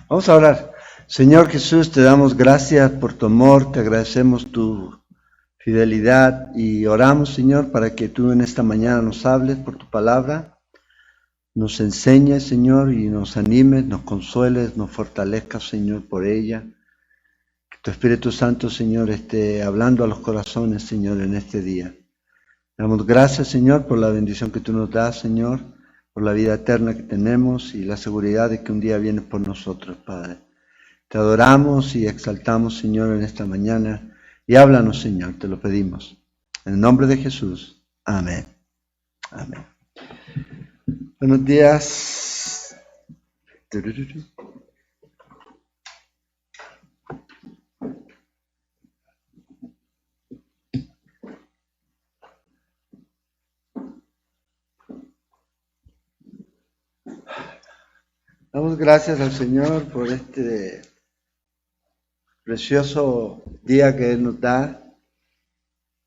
Vamos a orar. Señor Jesús, te damos gracias por tu amor, te agradecemos tu fidelidad y oramos, Señor, para que tú en esta mañana nos hables por tu palabra, nos enseñes, Señor, y nos animes, nos consueles, nos fortalezcas, Señor, por ella. Que tu Espíritu Santo, Señor, esté hablando a los corazones, Señor, en este día. Damos gracias, Señor, por la bendición que tú nos das, Señor, por la vida eterna que tenemos y la seguridad de que un día vienes por nosotros, Padre. Te adoramos y exaltamos, Señor, en esta mañana. Y háblanos, Señor, te lo pedimos. En el nombre de Jesús. Amén. Amén. Buenos días. Damos gracias al Señor por este precioso día que Él nos da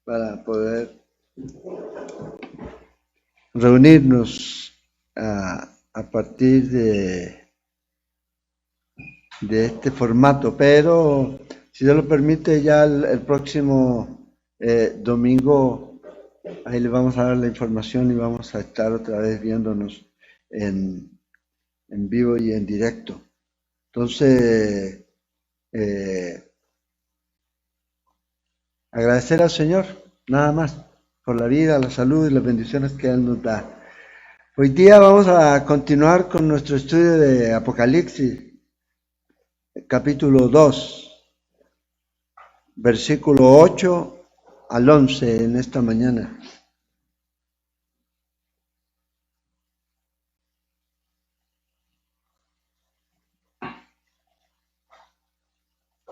para poder reunirnos a partir de este formato, pero si Dios lo permite ya el próximo domingo ahí le vamos a dar la información y vamos a estar otra vez viéndonos en vivo y en directo. Entonces, agradecer al Señor, nada más, por la vida, la salud y las bendiciones que Él nos da. Hoy día vamos a continuar con nuestro estudio de Apocalipsis, capítulo 2, versículo 8 al 11 en esta mañana.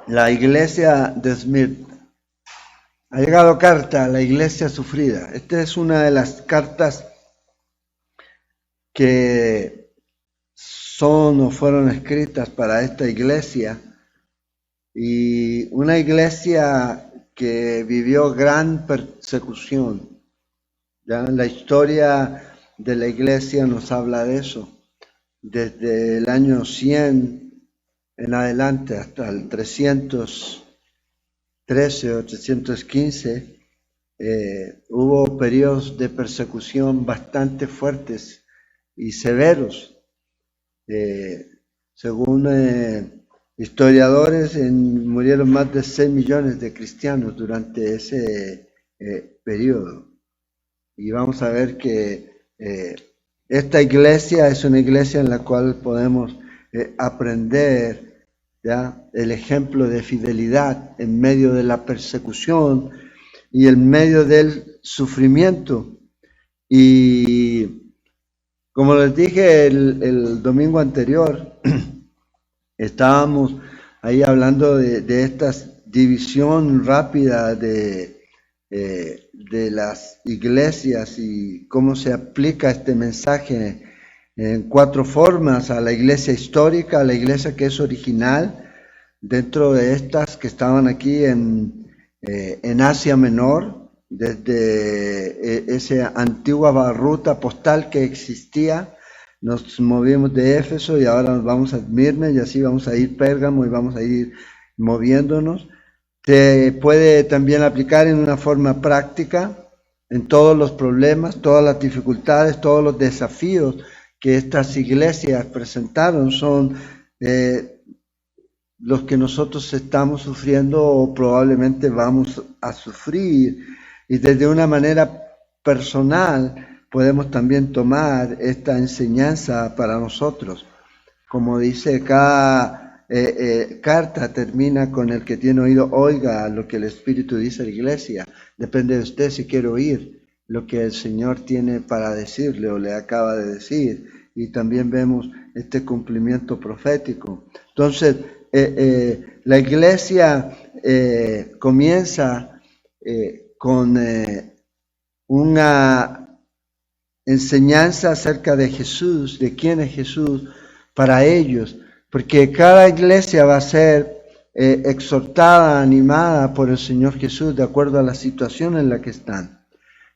La iglesia de Esmirna. Ha llegado carta a la iglesia sufrida. Esta es una de las cartas que son o fueron escritas para esta iglesia, y una iglesia que vivió gran persecución. Ya la historia de la iglesia nos habla de eso. Desde el año 100 en adelante hasta el 313 o 315, hubo periodos de persecución bastante fuertes y severos. Según historiadores, murieron más de 6 millones de cristianos durante ese periodo. Y vamos a ver que esta iglesia es una iglesia en la cual podemos aprender ¿ya? El ejemplo de fidelidad en medio de la persecución y en medio del sufrimiento. Y como les dije el domingo anterior, estábamos ahí hablando de esta división rápida de las iglesias y cómo se aplica este mensaje en 4 formas: a la iglesia histórica, a la iglesia que es original, dentro de estas que estaban aquí en Asia Menor, desde esa antigua ruta postal que existía. Nos movimos de Éfeso y ahora nos vamos a Esmirna y así vamos a ir Pérgamo y vamos a ir moviéndonos. Se puede también aplicar en una forma práctica en todos los problemas, todas las dificultades, todos los desafíos que estas iglesias presentaron son los que nosotros estamos sufriendo o probablemente vamos a sufrir. Y desde una manera personal podemos también tomar esta enseñanza para nosotros. Como dice, cada carta termina con: el que tiene oído oiga lo que el Espíritu dice a la iglesia. Depende de usted si quiere oír lo que el Señor tiene para decirle o le acaba de decir. Y también vemos este cumplimiento profético. Entonces, la iglesia comienza con una enseñanza acerca de Jesús, de quién es Jesús para ellos, porque cada iglesia va a ser exhortada, animada por el Señor Jesús de acuerdo a la situación en la que están.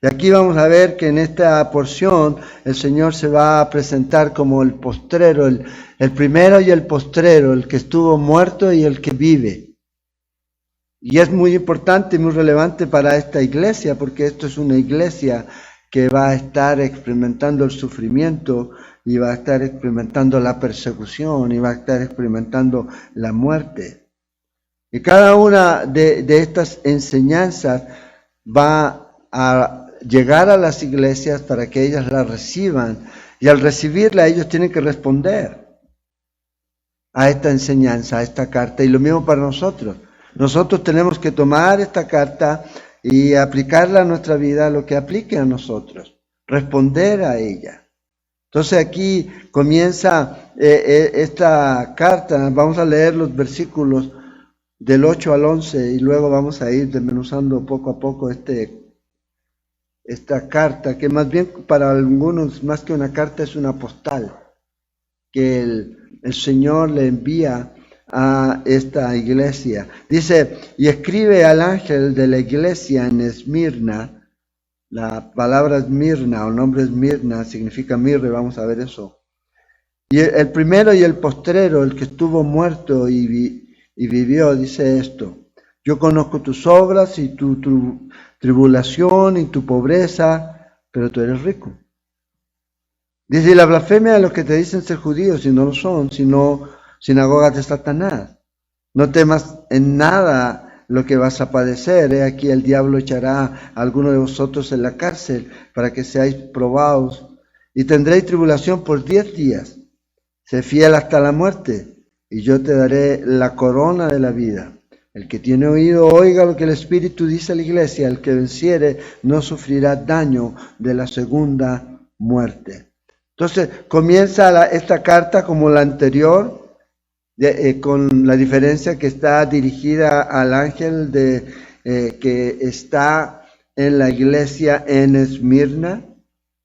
Y aquí vamos a ver que en esta porción el Señor se va a presentar como el postrero, el primero y el postrero, el que estuvo muerto y el que vive. Y es muy importante y muy relevante para esta iglesia, porque esto es una iglesia que va a estar experimentando el sufrimiento y va a estar experimentando la persecución y va a estar experimentando la muerte. Y cada una de estas enseñanzas va a llegar a las iglesias para que ellas la reciban. Y al recibirla ellos tienen que responder a esta enseñanza, a esta carta. Y lo mismo para nosotros. Nosotros tenemos que tomar esta carta y aplicarla a nuestra vida, lo que aplique a nosotros, responder a ella. Entonces aquí comienza esta carta, vamos a leer los versículos del 8 al 11 y luego vamos a ir desmenuzando poco a poco esta carta, que más bien para algunos, más que una carta, es una postal, que el Señor le envía a esta iglesia. Dice, y escribe al ángel de la iglesia en Esmirna. La palabra Esmirna o el nombre Esmirna significa mirra, vamos a ver eso. Y el primero y el postrero, el que estuvo muerto y vivió, dice esto: yo conozco tus obras y tu tribulación y tu pobreza, pero tú eres rico. Dice, la blasfemia de los que te dicen ser judíos y no lo son, sino sinagogas de Satanás. No temas en nada lo que vas a padecer. Aquí el diablo echará a alguno de vosotros en la cárcel para que seáis probados y tendréis tribulación por 10 días. Sé fiel hasta la muerte y yo te daré la corona de la vida. El que tiene oído, oiga lo que el Espíritu dice a la iglesia. El que venciere no sufrirá daño de la segunda muerte. Entonces comienza esta carta como la anterior, con la diferencia que está dirigida al ángel que está en la iglesia en Esmirna.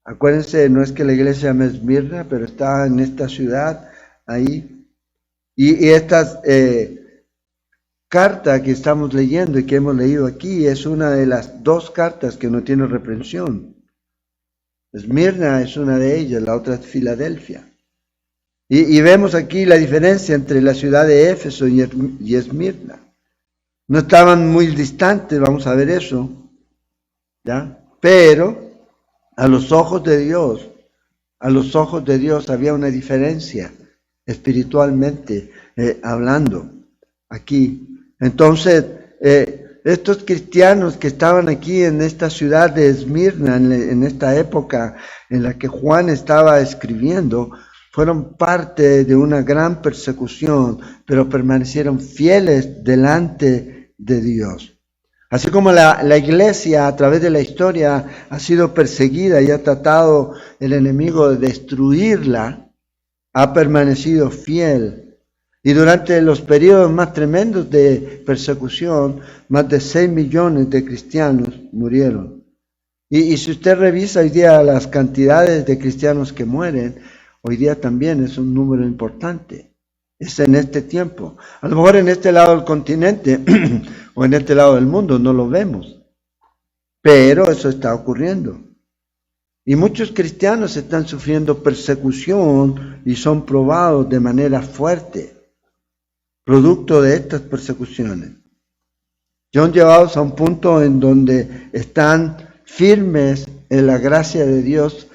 Acuérdense, no es que la iglesia se llame Esmirna, pero está en esta ciudad ahí. Y esta carta que estamos leyendo y que hemos leído aquí es una de las 2 cartas que no tiene reprensión. Esmirna es una de ellas, la otra es Filadelfia. Y vemos aquí la diferencia entre la ciudad de Éfeso y Esmirna. No estaban muy distantes, vamos a ver eso, ¿ya? Pero a los ojos de Dios había una diferencia espiritualmente hablando aquí. Entonces, estos cristianos que estaban aquí en esta ciudad de Esmirna, en esta época en la que Juan estaba escribiendo, fueron parte de una gran persecución, pero permanecieron fieles delante de Dios. Así como la iglesia a través de la historia ha sido perseguida y ha tratado el enemigo de destruirla, ha permanecido fiel. Y durante los periodos más tremendos de persecución, más de 6 millones de cristianos murieron. Y si usted revisa hoy día las cantidades de cristianos que mueren, hoy día también es un número importante. Es en este tiempo. A lo mejor en este lado del continente o en este lado del mundo no lo vemos. Pero eso está ocurriendo. Y muchos cristianos están sufriendo persecución y son probados de manera fuerte, producto de estas persecuciones. Son llevados a un punto en donde están firmes en la gracia de Dios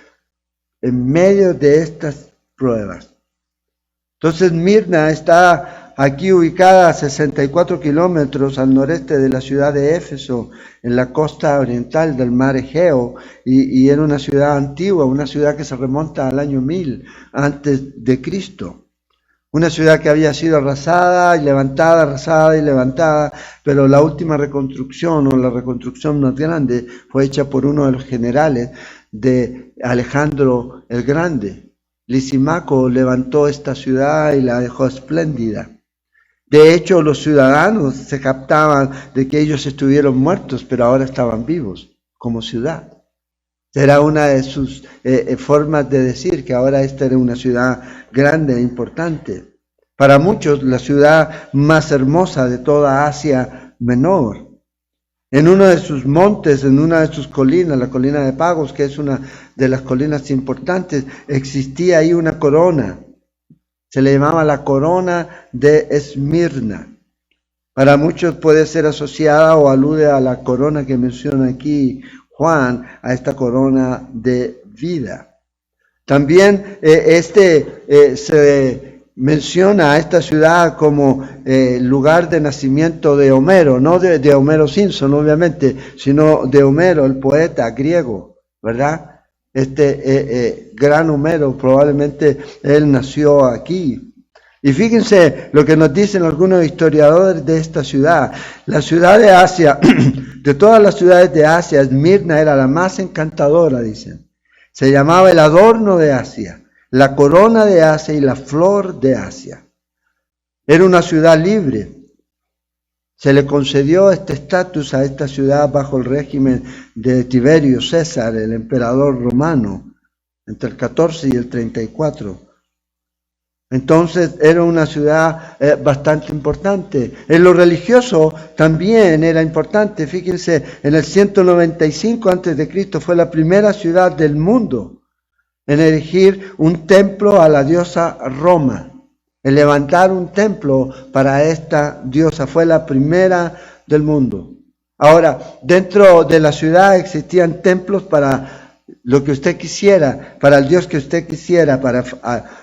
en medio de estas pruebas. Entonces Mirna está aquí ubicada a 64 kilómetros al noreste de la ciudad de Éfeso, en la costa oriental del mar Egeo, y era una ciudad antigua, una ciudad que se remonta al año 1000 antes de Cristo. Una ciudad que había sido arrasada y levantada, arrasada y levantada, pero la última reconstrucción o la reconstrucción más grande fue hecha por uno de los generales de Alejandro el Grande. Lisimaco levantó esta ciudad y la dejó espléndida. De hecho, los ciudadanos se captaban de que ellos estuvieron muertos, pero ahora estaban vivos como ciudad. Era una de sus formas de decir que ahora esta era una ciudad grande e importante. Para muchos, la ciudad más hermosa de toda Asia Menor. En uno de sus montes, en una de sus colinas, la colina de Pagos, que es una de las colinas importantes, existía ahí una corona. Se le llamaba la corona de Esmirna. Para muchos puede ser asociada o alude a la corona que menciona aquí Juan, a esta corona de vida. También se menciona a esta ciudad como lugar de nacimiento de Homero, no de Homero Simpson obviamente, sino de Homero, el poeta griego, ¿verdad? Gran Homero, probablemente él nació aquí. Y fíjense lo que nos dicen algunos historiadores de esta ciudad. La ciudad de Asia, de todas las ciudades de Asia, Esmirna era la más encantadora, dicen. Se llamaba el adorno de Asia, la corona de Asia y la flor de Asia. Era una ciudad libre. Se le concedió este estatus a esta ciudad bajo el régimen de Tiberio César, el emperador romano, entre el 14 y el 34. Entonces era una ciudad bastante importante. En lo religioso también era importante. Fíjense, en el 195 a.C. fue la primera ciudad del mundo en erigir un templo a la diosa Roma. En levantar un templo para esta diosa fue la primera del mundo. Ahora, dentro de la ciudad existían templos para lo que usted quisiera, para el Dios que usted quisiera, para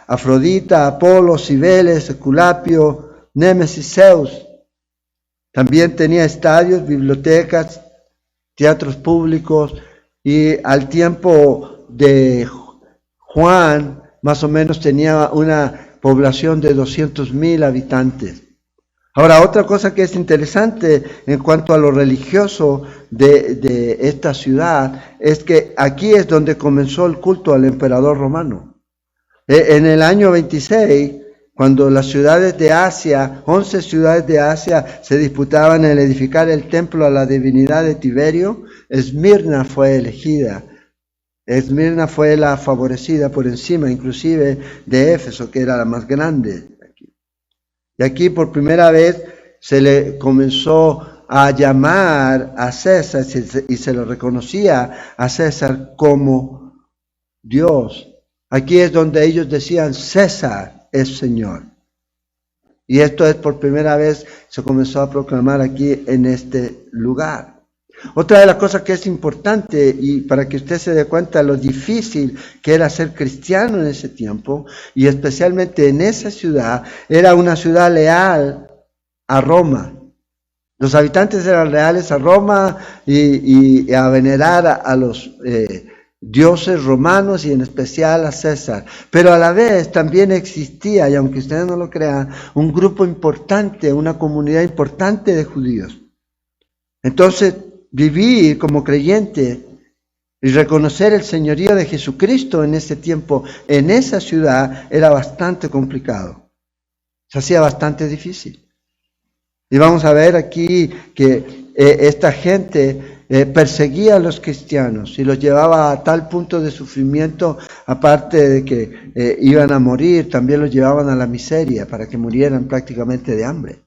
Afrodita, Apolo, Cibeles, Esculapio, Némesis, Zeus. También tenía estadios, bibliotecas, teatros públicos, y al tiempo de Juan, más o menos tenía una población de 200,000 habitantes. Ahora, otra cosa que es interesante en cuanto a lo religioso de esta ciudad es que aquí es donde comenzó el culto al emperador romano. En el año 26, cuando las ciudades de Asia, 11 ciudades de Asia, se disputaban el edificar el templo a la divinidad de Tiberio, Esmirna fue elegida. Esmirna fue la favorecida por encima, inclusive de Éfeso, que era la más grande. Y aquí por primera vez se le comenzó a llamar a César y se le reconocía a César como Dios. Aquí es donde ellos decían César es Señor. Y esto es por primera vez se comenzó a proclamar aquí en este lugar. Otra de las cosas que es importante y para que usted se dé cuenta lo difícil que era ser cristiano en ese tiempo y especialmente en esa ciudad, era una ciudad leal a Roma. Los habitantes eran leales a Roma y a venerar a los dioses romanos y en especial a César. Pero a la vez también existía, y aunque ustedes no lo crean, un grupo importante, una comunidad importante de judíos. Entonces, vivir como creyente y reconocer el señorío de Jesucristo en ese tiempo, en esa ciudad, era bastante complicado. Se hacía bastante difícil. Y vamos a ver aquí que esta gente perseguía a los cristianos y los llevaba a tal punto de sufrimiento, aparte de que iban a morir, también los llevaban a la miseria para que murieran prácticamente de hambre.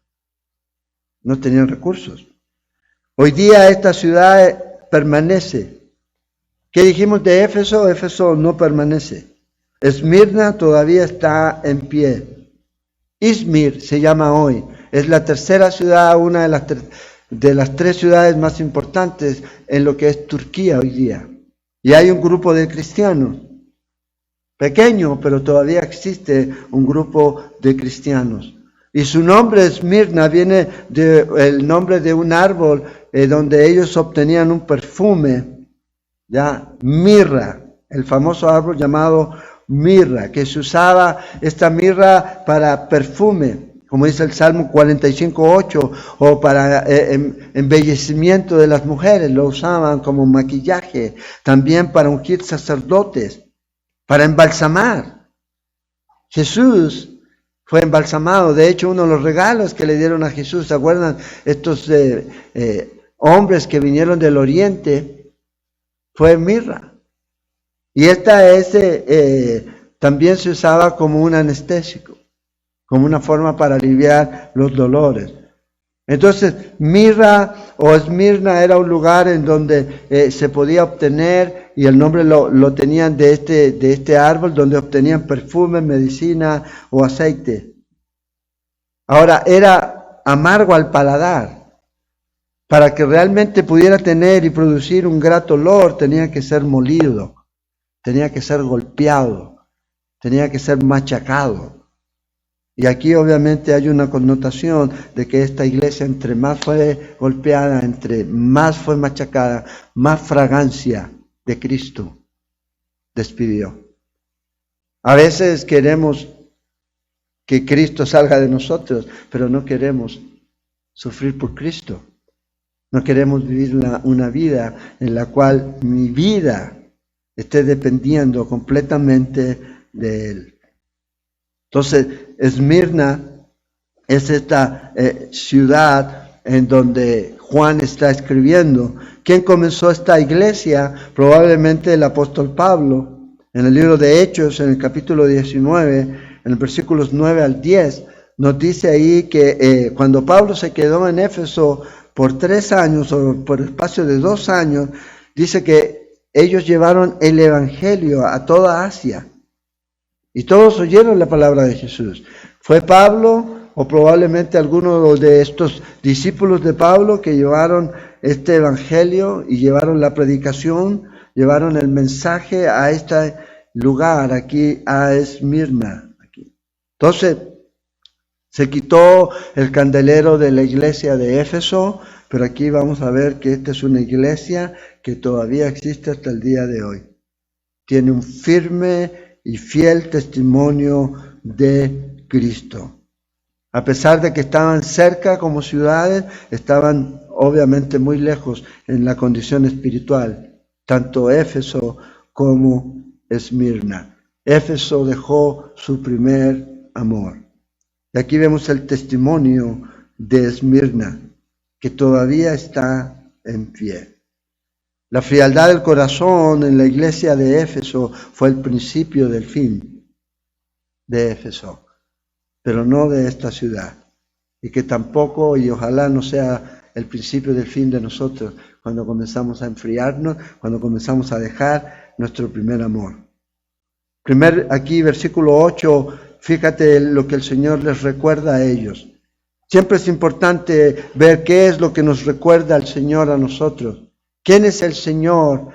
No tenían recursos. Hoy día esta ciudad permanece. ¿Qué dijimos de Éfeso? Éfeso no permanece. Esmirna todavía está en pie. Izmir se llama hoy. Es la tercera ciudad, una de las tres ciudades más importantes en lo que es Turquía hoy día. Y hay un grupo de cristianos. Pequeño, pero todavía existe un grupo de cristianos. Y su nombre, Esmirna, viene del nombre de un árbol donde ellos obtenían un perfume, ya, mirra, el famoso árbol llamado mirra, que se usaba esta mirra para perfume, como dice el Salmo 45:8, o para embellecimiento de las mujeres, lo usaban como maquillaje, también para ungir sacerdotes, para embalsamar. Jesús fue embalsamado. De hecho, uno de los regalos que le dieron a Jesús, ¿se acuerdan? Estos hombres que vinieron del oriente, fue mirra. Y esta también se usaba como un anestésico, como una forma para aliviar los dolores. Entonces, Mirra o Esmirna era un lugar en donde se podía obtener, y el nombre lo tenían de este árbol, donde obtenían perfume, medicina o aceite. Ahora, era amargo al paladar. Para que realmente pudiera tener y producir un grato olor, tenía que ser molido, tenía que ser golpeado, tenía que ser machacado. Y aquí obviamente hay una connotación de que esta iglesia, entre más fue golpeada, entre más fue machacada, más fragancia de Cristo despidió. A veces queremos que Cristo salga de nosotros, pero no queremos sufrir por Cristo. No queremos vivir una vida en la cual mi vida esté dependiendo completamente de Él. Entonces, Esmirna es esta ciudad en donde Juan está escribiendo. ¿Quién comenzó esta iglesia? Probablemente el apóstol Pablo. En el libro de Hechos, en el capítulo 19, en los versículos 9 al 10, nos dice ahí que cuando Pablo se quedó en Éfeso por 3 años, o por el espacio de 2 años, dice que ellos llevaron el evangelio a toda Asia. Y todos oyeron la palabra de Jesús. Fue Pablo o probablemente algunos de estos discípulos de Pablo que llevaron este evangelio y llevaron la predicación, llevaron el mensaje a este lugar, aquí a Esmirna. Entonces, se quitó el candelero de la iglesia de Éfeso, pero aquí vamos a ver que esta es una iglesia que todavía existe hasta el día de hoy. Tiene un firme y fiel testimonio de Cristo. A pesar de que estaban cerca como ciudades, estaban obviamente muy lejos en la condición espiritual, tanto Éfeso como Esmirna. Éfeso dejó su primer amor. Y aquí vemos el testimonio de Esmirna, que todavía está en pie. La frialdad del corazón en la iglesia de Éfeso fue el principio del fin de Éfeso, pero no de esta ciudad. Y que tampoco, y ojalá no sea el principio del fin de nosotros, cuando comenzamos a enfriarnos, cuando comenzamos a dejar nuestro primer amor. Aquí, versículo 8, fíjate lo que el Señor les recuerda a ellos. Siempre es importante ver qué es lo que nos recuerda el Señor a nosotros. ¿Quién es el Señor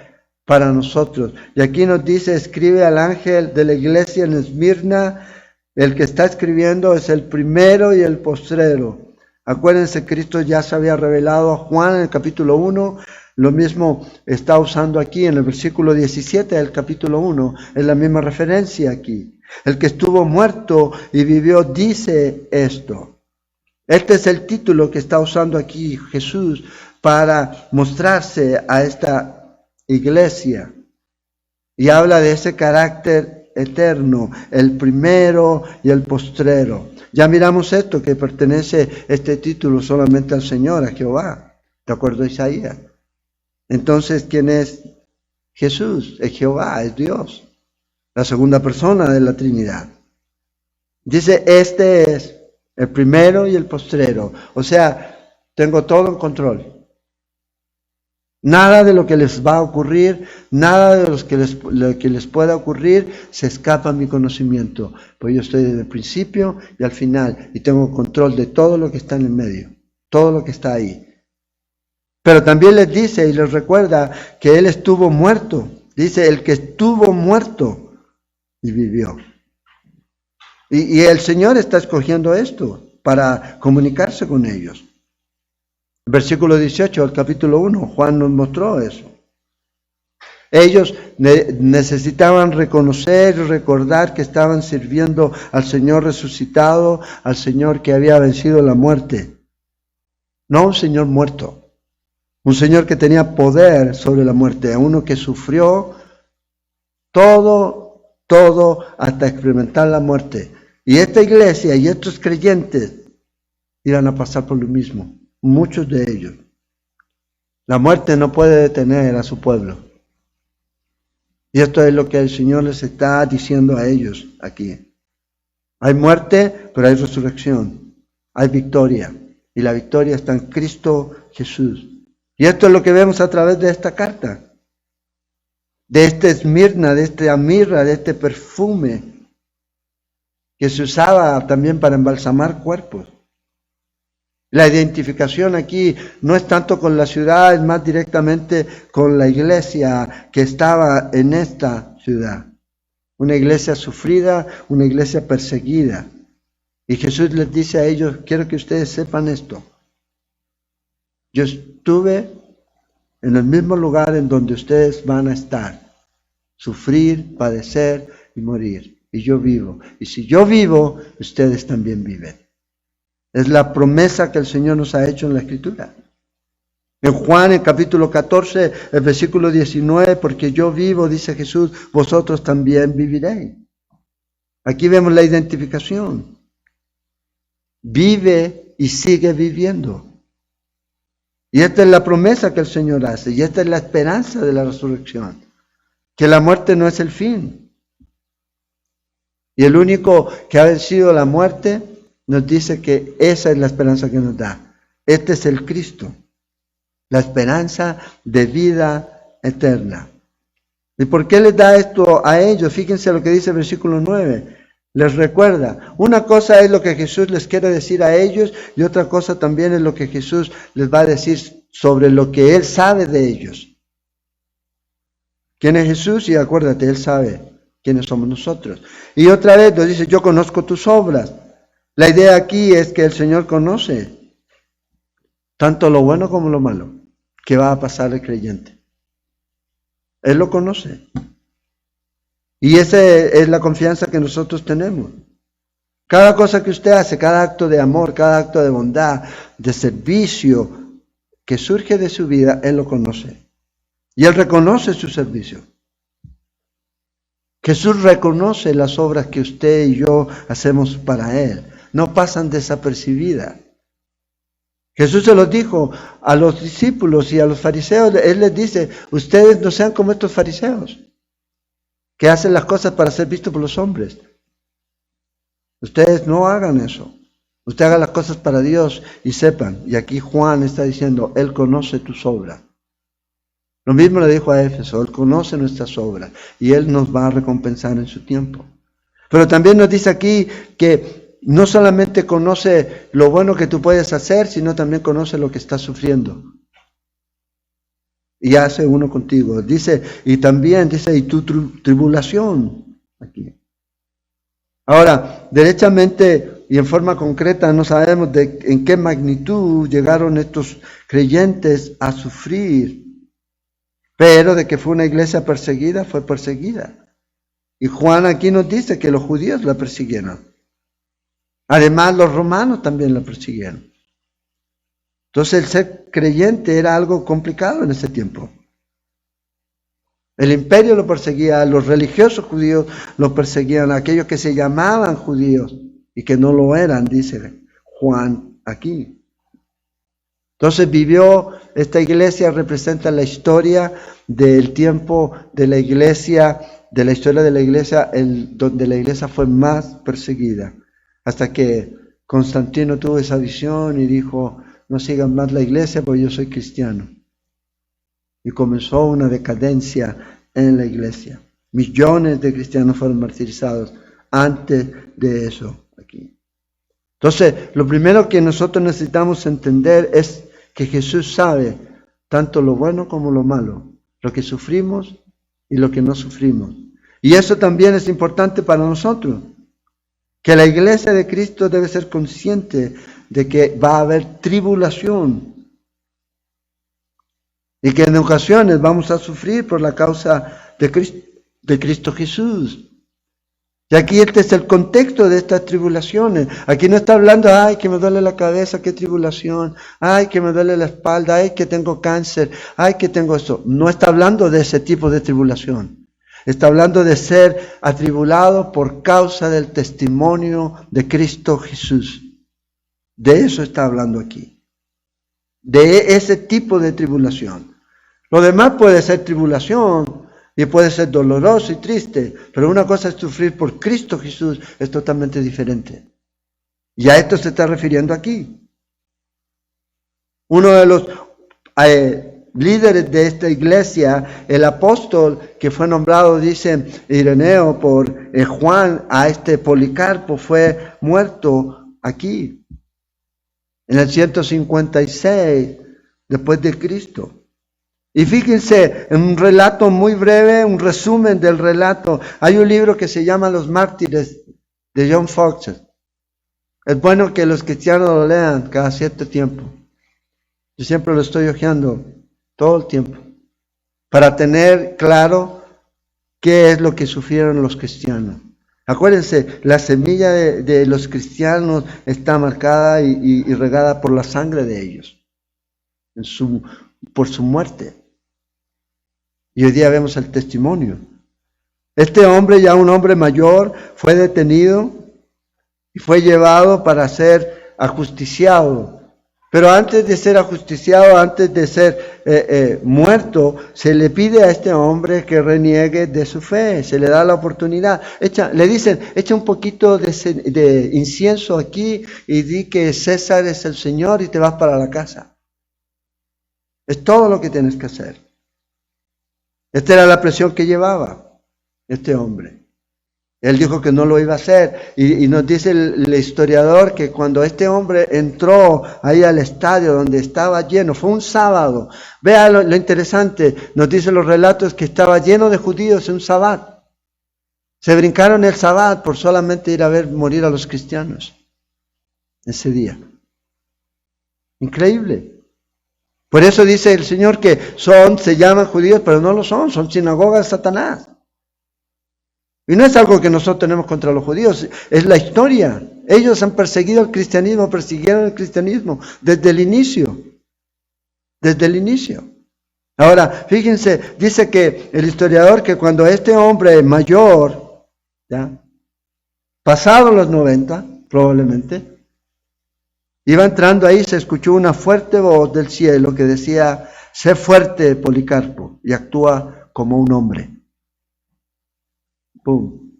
para nosotros? Y aquí nos dice, escribe al ángel de la iglesia en Esmirna. El que está escribiendo es el primero y el postrero. Acuérdense, Cristo ya se había revelado a Juan en el capítulo 1. Lo mismo está usando aquí en el versículo 17 del capítulo 1. Es la misma referencia aquí. El que estuvo muerto y vivió dice esto. Este es el título que está usando aquí Jesús para mostrarse a esta iglesia. Y habla de ese carácter eterno, el primero y el postrero. Ya miramos esto, que pertenece este título solamente al Señor, a Jehová, de acuerdo a Isaías. Entonces, ¿quién es Jesús? Es Jehová, es Dios, la segunda persona de la Trinidad. Dice, este es el primero y el postrero. O sea, tengo todo en control. Nada de lo que les va a ocurrir, nada de lo que les pueda ocurrir se escapa a mi conocimiento. Pues yo estoy desde el principio y al final y tengo control de todo lo que está en el medio, todo lo que está ahí. Pero también les dice y les recuerda que Él estuvo muerto. Dice, el que estuvo muerto y vivió. Y el Señor está escogiendo esto para comunicarse con ellos. Versículo 18 del capítulo 1, Juan nos mostró eso. Ellos necesitaban reconocer y recordar que estaban sirviendo al Señor resucitado, al Señor que había vencido la muerte. No un Señor muerto, un Señor que tenía poder sobre la muerte, a uno que sufrió todo hasta experimentar la muerte. Y esta iglesia y estos creyentes iban a pasar por lo mismo. Muchos de ellos. La muerte no puede detener a su pueblo. Y esto es lo que el Señor les está diciendo a ellos aquí. Hay muerte, pero hay resurrección. Hay victoria. y la victoria está en Cristo Jesús. Y esto es lo que vemos a través de esta carta, de este esmirna, de este mirra, de este perfume que se usaba también para embalsamar cuerpos. La identificación aquí no es tanto con la ciudad, es más directamente con la iglesia que estaba en esta ciudad. Una iglesia sufrida, una iglesia perseguida. Y Jesús les dice a ellos, quiero que ustedes sepan esto. Yo estuve en el mismo lugar en donde ustedes van a estar. Sufrir, padecer y morir. Y yo vivo. Y si yo vivo, ustedes también viven. Es la promesa que el Señor nos ha hecho en la Escritura. En Juan, en capítulo 14, el versículo 19, porque yo vivo, dice Jesús, vosotros también viviréis. Aquí vemos la identificación. Vive y sigue viviendo. Y esta es la promesa que el Señor hace, y esta es la esperanza de la resurrección, que la muerte no es el fin. Y el único que ha vencido la muerte nos dice que esa es la esperanza que nos da. Este es el Cristo, la esperanza de vida eterna. ¿Y por qué les da esto a ellos? Fíjense lo que dice el versículo 9. Les recuerda, una cosa es lo que Jesús les quiere decir a ellos y otra cosa también es lo que Jesús les va a decir sobre lo que Él sabe de ellos. ¿Quién es Jesús? Y acuérdate, Él sabe quiénes somos nosotros. Y otra vez nos dice, yo conozco tus obras. La idea aquí es que el Señor conoce tanto lo bueno como lo malo que va a pasar el creyente. Él lo conoce. Y esa es la confianza que nosotros tenemos. Cada cosa que usted hace, cada acto de amor, cada acto de bondad, de servicio que surge de su vida, Él lo conoce. Y Él reconoce su servicio. Jesús reconoce las obras que usted y yo hacemos para Él. No pasan desapercibidas. Jesús se los dijo a los discípulos y a los fariseos. Él les dice, ustedes no sean como estos fariseos, que hacen las cosas para ser vistos por los hombres. Ustedes no hagan eso. Usted haga las cosas para Dios y sepan. Y aquí Juan está diciendo, Él conoce tus obras. Lo mismo le dijo a Éfeso, Él conoce nuestras obras y Él nos va a recompensar en su tiempo. Pero también nos dice aquí que no solamente conoce lo bueno que tú puedes hacer, sino también conoce lo que estás sufriendo. Y hace uno contigo. Dice, y también dice, y tu tribulación. Aquí. Ahora, derechamente y en forma concreta no sabemos en qué magnitud llegaron estos creyentes a sufrir. Pero de que fue una iglesia perseguida, fue perseguida. Y Juan aquí nos dice que los judíos la persiguieron. Además, los romanos también la persiguieron. Entonces, el ser creyente era algo complicado en ese tiempo. El imperio lo perseguía, los religiosos judíos lo perseguían, aquellos que se llamaban judíos y que no lo eran, dice Juan aquí. Entonces vivió, esta iglesia representa la historia del tiempo de la iglesia, de la historia de la iglesia, donde la iglesia fue más perseguida, hasta que Constantino tuvo esa visión y dijo, no sigan más la iglesia porque yo soy cristiano. Y comenzó una decadencia en la iglesia. Millones de cristianos fueron martirizados antes de eso aquí. Entonces, lo primero que nosotros necesitamos entender es que Jesús sabe tanto lo bueno como lo malo, lo que sufrimos y lo que no sufrimos. Y eso también es importante para nosotros, que la iglesia de Cristo debe ser consciente de que va a haber tribulación y que en ocasiones vamos a sufrir por la causa de Cristo Jesús. Y aquí este es el contexto de estas tribulaciones. Aquí no está hablando, ay, que me duele la cabeza, qué tribulación, ay, que me duele la espalda, ay, que tengo cáncer, ay, que tengo esto. No está hablando de ese tipo de tribulación. Está hablando de ser atribulado por causa del testimonio de Cristo Jesús. De eso está hablando aquí. De ese tipo de tribulación. Lo demás puede ser tribulación y puede ser doloroso y triste, pero una cosa es sufrir por Cristo Jesús, es totalmente diferente. Y a esto se está refiriendo aquí. Uno de los líderes de esta iglesia, el apóstol que fue nombrado, dice Ireneo, por Juan, a este Policarpo, fue muerto aquí, en el 156 después de Cristo. Y fíjense, en un relato muy breve, un resumen del relato, hay un libro que se llama Los Mártires, de John Foxe. Es bueno que los cristianos lo lean cada cierto tiempo. Yo siempre lo estoy hojeando todo el tiempo, para tener claro qué es lo que sufrieron los cristianos. Acuérdense, la semilla de los cristianos está marcada y regada por la sangre de ellos, por su muerte. Y hoy día vemos el testimonio. Este hombre, ya un hombre mayor, fue detenido y fue llevado para ser ajusticiado. Pero antes de ser ajusticiado, antes de ser muerto, se le pide a este hombre que reniegue de su fe. Se le da la oportunidad. Le dicen, echa un poquito de incienso aquí y di que César es el Señor y te vas para la casa. Es todo lo que tienes que hacer. Esta era la presión que llevaba este hombre. Él dijo que no lo iba a hacer. Y nos dice el historiador que cuando este hombre entró ahí al estadio donde estaba lleno, fue un sábado. Vea lo interesante, nos dicen los relatos que estaba lleno de judíos en un sabbat. Se brincaron el sabbat por solamente ir a ver morir a los cristianos ese día. Increíble. Por eso dice el Señor que se llaman judíos, pero no lo son sinagogas de Satanás. Y no es algo que nosotros tenemos contra los judíos, es la historia. Ellos han perseguido el cristianismo, persiguieron el cristianismo desde el inicio. Desde el inicio. Ahora, fíjense, dice que el historiador que cuando este hombre mayor, ¿ya?, pasado los 90, probablemente, iba entrando ahí, se escuchó una fuerte voz del cielo que decía, sé fuerte, Policarpo, y actúa como un hombre. ¡Pum!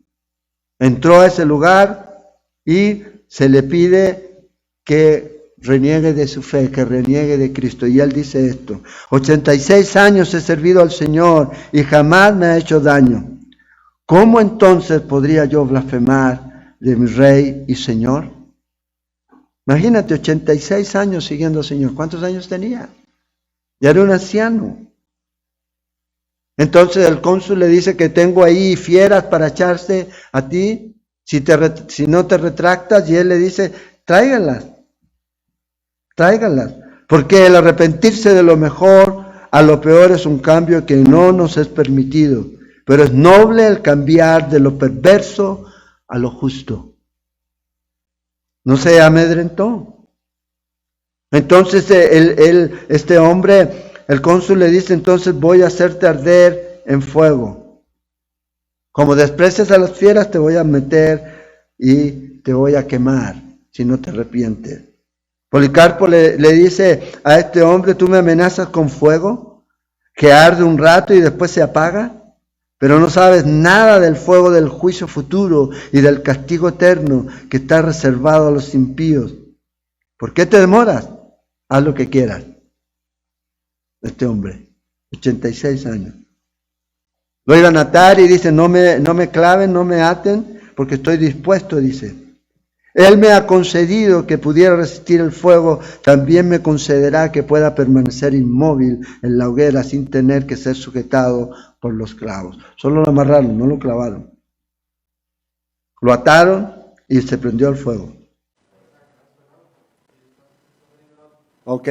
Entró a ese lugar y se le pide que reniegue de su fe, que reniegue de Cristo. Y él dice esto: 86 años he servido al Señor y jamás me ha hecho daño. ¿Cómo entonces podría yo blasfemar de mi Rey y Señor? Imagínate, 86 años siguiendo al Señor. ¿Cuántos años tenía? Ya era un anciano. Entonces el cónsul le dice que tengo ahí fieras para echarse a ti si no te retractas, y él le dice, tráiganlas, porque el arrepentirse de lo mejor a lo peor es un cambio que no nos es permitido, pero es noble el cambiar de lo perverso a lo justo. No se amedrentó. Entonces este hombre, el cónsul le dice, entonces voy a hacerte arder en fuego. Como desprecias a las fieras, te voy a meter y te voy a quemar si no te arrepientes. Policarpo le dice a este hombre, tú me amenazas con fuego, que arde un rato y después se apaga, pero no sabes nada del fuego del juicio futuro y del castigo eterno que está reservado a los impíos. ¿Por qué te demoras? Haz lo que quieras. Este hombre, 86 años. Lo iban a atar y dice, no me claven, no me aten, porque estoy dispuesto, dice. Él me ha concedido que pudiera resistir el fuego, también me concederá que pueda permanecer inmóvil en la hoguera sin tener que ser sujetado por los clavos. Solo lo amarraron, no lo clavaron. Lo ataron y se prendió el fuego. Ok.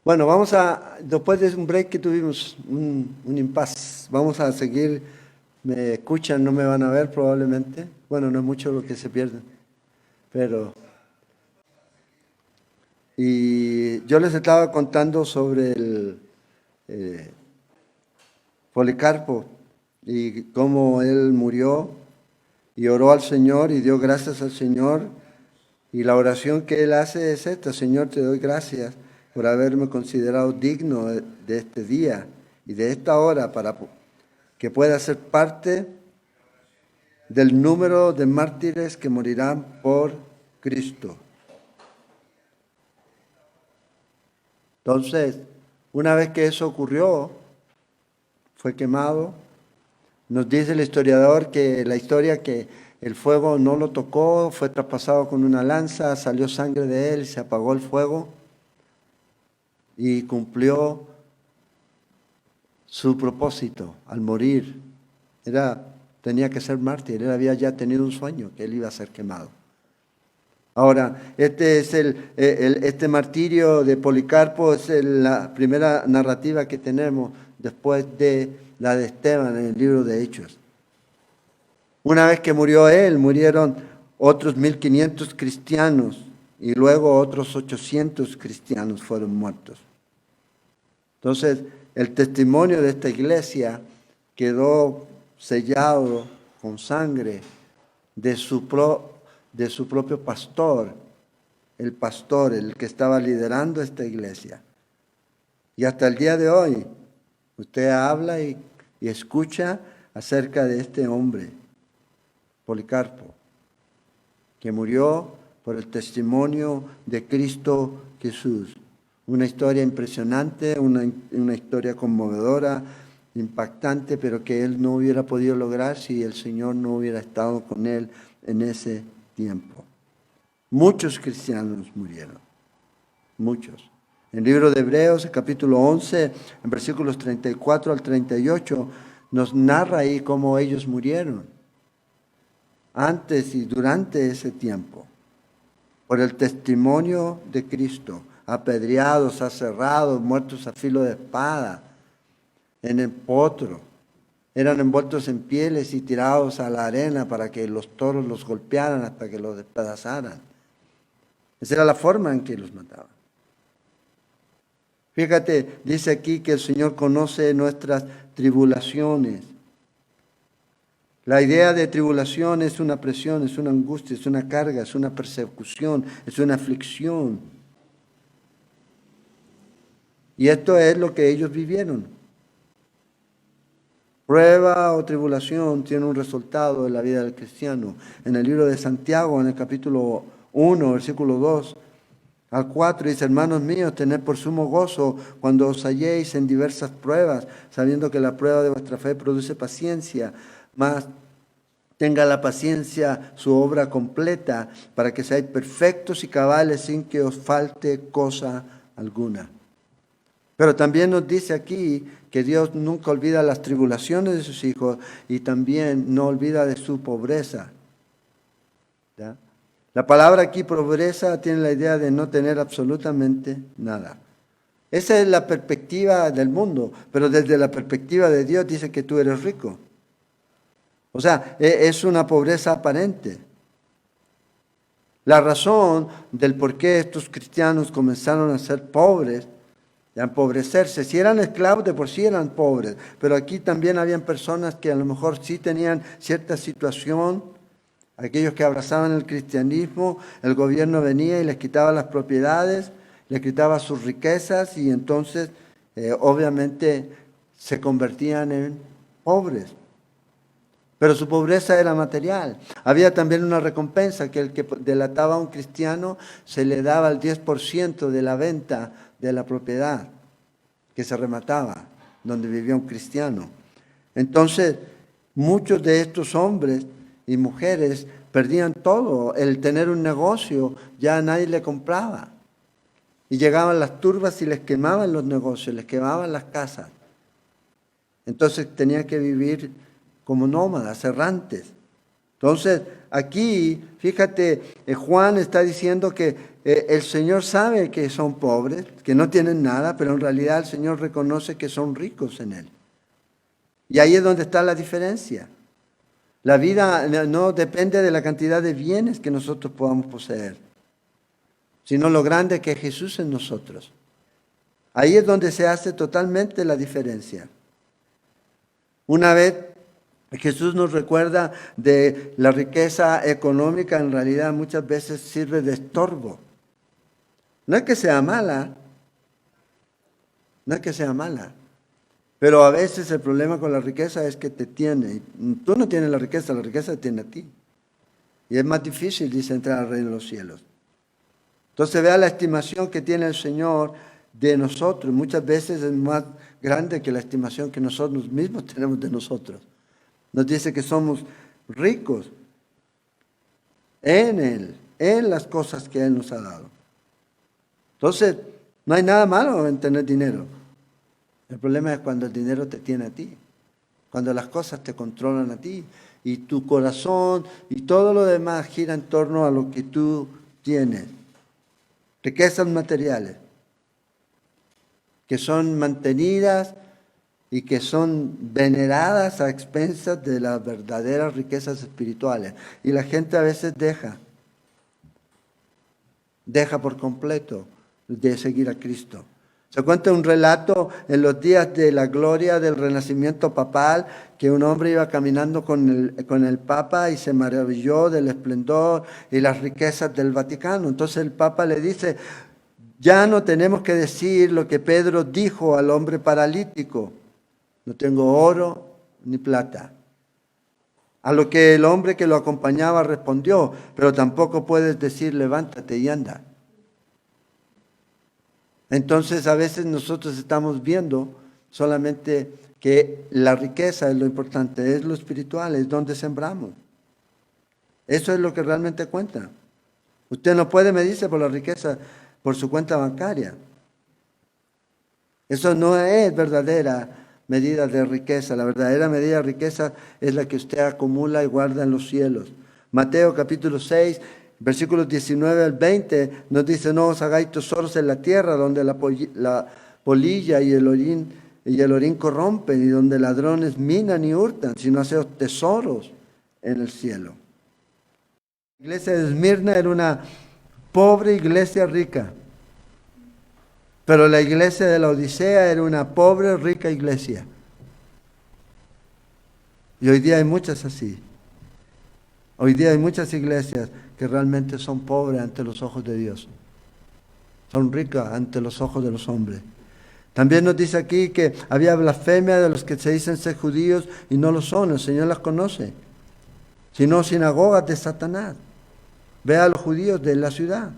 Bueno, después de un break que tuvimos, un impasse, vamos a seguir. Me escuchan, no me van a ver probablemente. Bueno, no es mucho lo que se pierde, pero... Y yo les estaba contando sobre el Policarpo y cómo él murió y oró al Señor y dio gracias al Señor. Y la oración que él hace es esta: Señor, te doy gracias por haberme considerado digno de este día y de esta hora para que pueda ser parte del número de mártires que morirán por Cristo. Entonces, una vez que eso ocurrió, fue quemado. Nos dice el historiador que la historia que el fuego no lo tocó, fue traspasado con una lanza, salió sangre de él, se apagó el fuego y cumplió su propósito al morir. Tenía que ser mártir, él había ya tenido un sueño, que él iba a ser quemado. Ahora, este es este martirio de Policarpo es la primera narrativa que tenemos después de la de Esteban en el libro de Hechos. Una vez que murió él, murieron otros 1500 cristianos y luego otros 800 cristianos fueron muertos. Entonces, el testimonio de esta iglesia quedó sellado con sangre de su propio pastor, el que estaba liderando esta iglesia. Y hasta el día de hoy, usted habla y escucha acerca de este hombre, Policarpo, que murió por el testimonio de Cristo Jesús. Una historia impresionante, una historia conmovedora, impactante, pero que él no hubiera podido lograr si el Señor no hubiera estado con él en ese tiempo. Muchos cristianos murieron, muchos. En el libro de Hebreos, el capítulo 11, en versículos 34 al 38, nos narra ahí cómo ellos murieron antes y durante ese tiempo, por el testimonio de Cristo, apedreados, aserrados, muertos a filo de espada, en el potro, eran envueltos en pieles y tirados a la arena para que los toros los golpearan hasta que los despedazaran. Esa era la forma en que los mataban. Fíjate, dice aquí que el Señor conoce nuestras tribulaciones. La idea de tribulación es una presión, es una angustia, es una carga, es una persecución, es una aflicción. Y esto es lo que ellos vivieron. Prueba o tribulación tiene un resultado en la vida del cristiano. En el libro de Santiago, en el capítulo 1, versículo 2 al 4, dice: hermanos míos, tened por sumo gozo cuando os halléis en diversas pruebas, sabiendo que la prueba de vuestra fe produce paciencia, mas tenga la paciencia su obra completa, para que seáis perfectos y cabales sin que os falte cosa alguna. Pero también nos dice aquí que Dios nunca olvida las tribulaciones de sus hijos y también no olvida de su pobreza. ¿Ya? La palabra aquí, pobreza, tiene la idea de no tener absolutamente nada. Esa es la perspectiva del mundo, pero desde la perspectiva de Dios dice que tú eres rico. O sea, es una pobreza aparente. La razón del por qué estos cristianos comenzaron a ser pobres, a empobrecerse, si eran esclavos de por sí eran pobres, pero aquí también habían personas que a lo mejor sí tenían cierta situación. Aquellos que abrazaban el cristianismo, el gobierno venía y les quitaba las propiedades, les quitaba sus riquezas y entonces obviamente se convertían en pobres. Pero su pobreza era material. Había también una recompensa, que el que delataba a un cristiano se le daba el 10% de la venta de la propiedad que se remataba, donde vivía un cristiano. Entonces, muchos de estos hombres y mujeres perdían todo. El tener un negocio ya nadie le compraba. Y llegaban las turbas y les quemaban los negocios, les quemaban las casas. Entonces tenían que vivir como nómadas, errantes. Entonces, aquí, fíjate, Juan está diciendo que el Señor sabe que son pobres, que no tienen nada, pero en realidad el Señor reconoce que son ricos en Él. Y ahí es donde está la diferencia. La vida no depende de la cantidad de bienes que nosotros podamos poseer, sino lo grande que es Jesús en nosotros. Ahí es donde se hace totalmente la diferencia. Una vez Jesús nos recuerda de la riqueza económica, en realidad muchas veces sirve de estorbo. No es que sea mala, no es que sea mala, pero a veces el problema con la riqueza es que te tiene. Tú no tienes la riqueza te tiene a ti. Y es más difícil, dice, entrar al reino de los cielos. Entonces vea la estimación que tiene el Señor de nosotros. Muchas veces es más grande que la estimación que nosotros mismos tenemos de nosotros. Nos dice que somos ricos en Él, en las cosas que Él nos ha dado. Entonces, no hay nada malo en tener dinero. El problema es cuando el dinero te tiene a ti, cuando las cosas te controlan a ti y tu corazón y todo lo demás gira en torno a lo que tú tienes. Riquezas materiales que son mantenidas y que son veneradas a expensas de las verdaderas riquezas espirituales. Y la gente a veces deja por completo de seguir a Cristo. Se cuenta un relato en los días de la gloria del renacimiento papal, que un hombre iba caminando con el Papa y se maravilló del esplendor y las riquezas del Vaticano. Entonces el Papa le dice: ya no tenemos que decir lo que Pedro dijo al hombre paralítico: no tengo oro ni plata. A lo que el hombre que lo acompañaba respondió: pero tampoco puedes decir levántate y anda. Entonces a veces nosotros estamos viendo solamente que la riqueza es lo importante, es lo espiritual, es donde sembramos. Eso es lo que realmente cuenta. Usted no puede medirse por la riqueza por su cuenta bancaria. Eso no es verdadera medida de riqueza. La verdadera medida de riqueza es la que usted acumula y guarda en los cielos. Mateo capítulo 6, versículos 19 al 20 nos dice: no os hagáis tesoros en la tierra, donde la polilla y el orín corrompen, y donde ladrones minan y hurtan, sino haceos tesoros en el cielo. La iglesia de Esmirna era una pobre iglesia rica, pero la iglesia de la Odisea era una pobre, rica iglesia. Y hoy día hay muchas así. Hoy día hay muchas iglesias que realmente son pobres ante los ojos de Dios. Son ricas ante los ojos de los hombres. También nos dice aquí que había blasfemia de los que se dicen ser judíos y no lo son. El Señor las conoce. Sino sinagogas de Satanás. Ve a los judíos de la ciudad.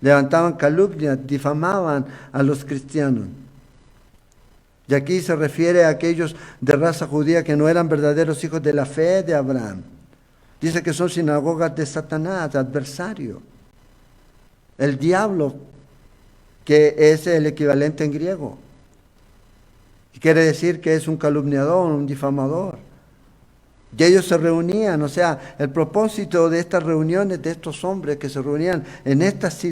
Levantaban calumnias, difamaban a los cristianos. Y aquí se refiere a aquellos de raza judía que no eran verdaderos hijos de la fe de Abraham. Dice que son sinagogas de Satanás, adversario. El diablo, que es el equivalente en griego. Y quiere decir que es un calumniador, un difamador. Y ellos se reunían, o sea, el propósito de estas reuniones, de estos hombres que se reunían en estas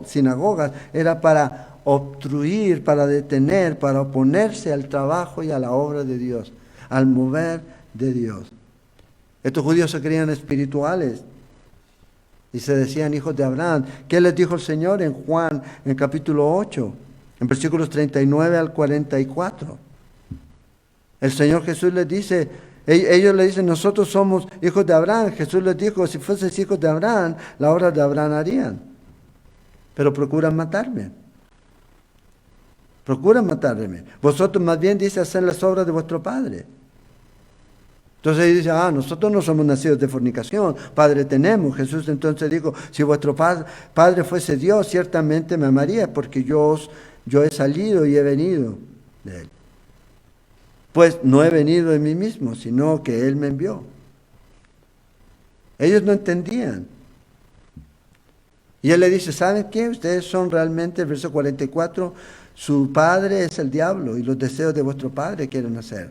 sinagogas, era para obstruir, para detener, para oponerse al trabajo y a la obra de Dios, al mover de Dios. Estos judíos se creían espirituales y se decían hijos de Abraham. ¿Qué les dijo el Señor en Juan, en capítulo 8, en versículos 39 al 44? El Señor Jesús les dice, ellos le dicen: nosotros somos hijos de Abraham. Jesús les dijo: si fueses hijos de Abraham, la obra de Abraham harían. Pero procuran matarme. Procuran matarme. Vosotros más bien, dice, hacen las obras de vuestro padre. Entonces ellos dicen: nosotros no somos nacidos de fornicación, padre tenemos. Jesús entonces dijo: si vuestro padre fuese Dios, ciertamente me amaría, porque yo he salido y he venido de Él. Pues no he venido de mí mismo, sino que Él me envió. Ellos no entendían. Y Él le dice: ¿saben qué? Ustedes son realmente, el verso 44, su padre es el diablo y los deseos de vuestro padre quieren hacer.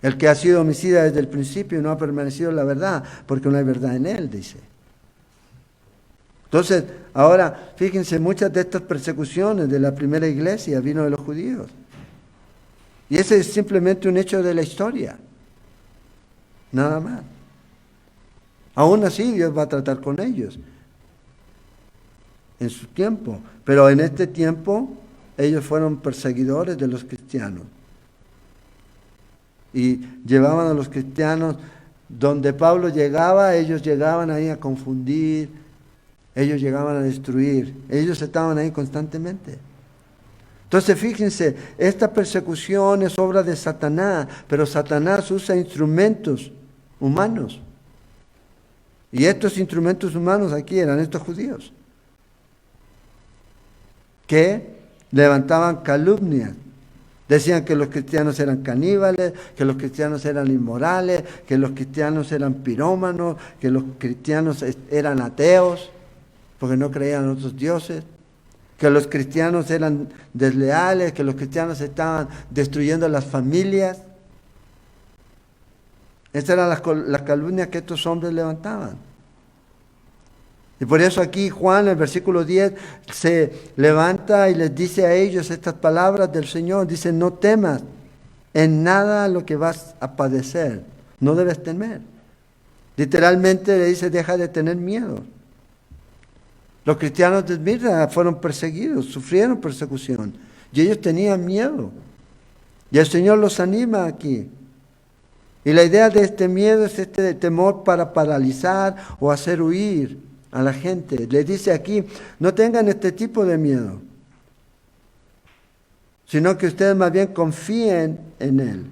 El que ha sido homicida desde el principio no ha permanecido en la verdad, porque no hay verdad en él, dice. Entonces, ahora, fíjense, muchas de estas persecuciones de la primera iglesia vino de los judíos. Y ese es simplemente un hecho de la historia. Nada más. Aún así, Dios va a tratar con ellos en su tiempo. Pero en este tiempo, ellos fueron perseguidores de los cristianos. Y llevaban a los cristianos, donde Pablo llegaba, ellos llegaban ahí a confundir, ellos llegaban a destruir, ellos estaban ahí constantemente. Entonces fíjense, esta persecución es obra de Satanás, pero Satanás usa instrumentos humanos. Y estos instrumentos humanos aquí eran estos judíos. que levantaban calumnias. Decían que los cristianos eran caníbales, que los cristianos eran inmorales, que los cristianos eran pirómanos, que los cristianos eran ateos, porque no creían en otros dioses, que los cristianos eran desleales, que los cristianos estaban destruyendo las familias. Estas eran las calumnias que estos hombres levantaban. Y por eso aquí Juan, en el versículo 10, se levanta y les dice a ellos estas palabras del Señor. Dice, no temas en nada lo que vas a padecer. No debes temer. Literalmente le dice, deja de tener miedo. Los cristianos de Esmirna fueron perseguidos, sufrieron persecución. Y ellos tenían miedo. Y el Señor los anima aquí. Y la idea de este miedo es este temor para paralizar o hacer huir a la gente. Les dice aquí, no tengan este tipo de miedo, sino que ustedes más bien confíen en Él.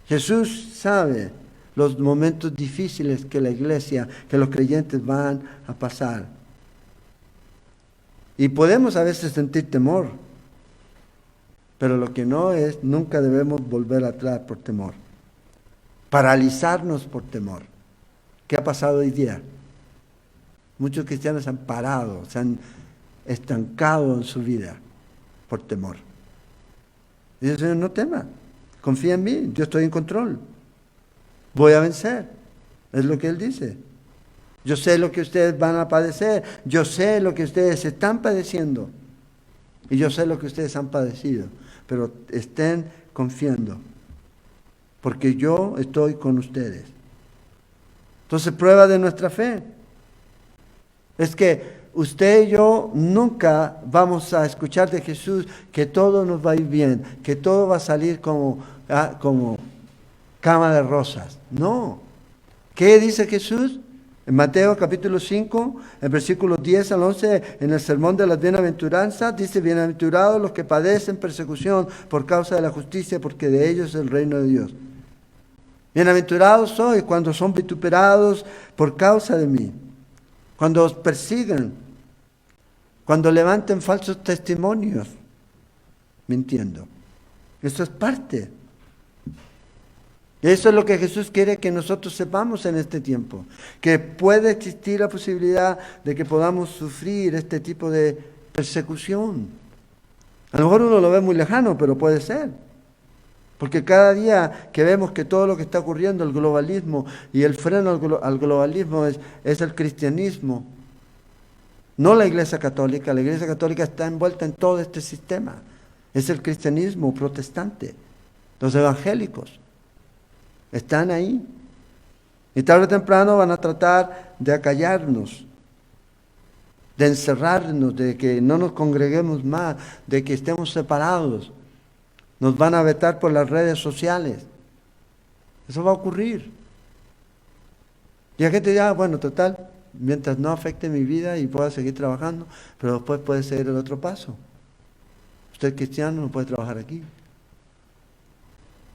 Jesús sabe los momentos difíciles que la iglesia, que los creyentes van a pasar. Y podemos a veces sentir temor, pero lo que no es, nunca debemos volver atrás por temor. Paralizarnos por temor. ¿Qué ha pasado hoy día? Muchos cristianos han parado, se han estancado en su vida por temor. Dice el Señor, no tema, confía en mí, yo estoy en control. Voy a vencer, es lo que Él dice. Yo sé lo que ustedes van a padecer, yo sé lo que ustedes están padeciendo y yo sé lo que ustedes han padecido, pero estén confiando, porque yo estoy con ustedes. Entonces, prueba de nuestra fe es que usted y yo nunca vamos a escuchar de Jesús que todo nos va a ir bien, que todo va a salir como cama de rosas. No. ¿Qué dice Jesús? En Mateo capítulo 5, en versículos 10 al 11, en el sermón de las bienaventuranzas, dice, bienaventurados los que padecen persecución por causa de la justicia, porque de ellos es el reino de Dios. Bienaventurados sois cuando son vituperados por causa de mí, cuando os persigan, cuando levanten falsos testimonios, mintiendo. Eso es parte. Eso es lo que Jesús quiere que nosotros sepamos en este tiempo, que puede existir la posibilidad de que podamos sufrir este tipo de persecución. A lo mejor uno lo ve muy lejano, pero puede ser. Porque cada día que vemos que todo lo que está ocurriendo, el globalismo y el freno al globalismo es el cristianismo, no la Iglesia Católica. La Iglesia Católica está envuelta en todo este sistema. Es el cristianismo protestante, los evangélicos. Están ahí. Y tarde o temprano van a tratar de acallarnos, de encerrarnos, de que no nos congreguemos más, de que estemos separados. Nos van a vetar por las redes sociales. Eso va a ocurrir. Y la gente dirá, bueno, total, mientras no afecte mi vida y pueda seguir trabajando, pero después puede seguir el otro paso. Usted cristiano no puede trabajar aquí.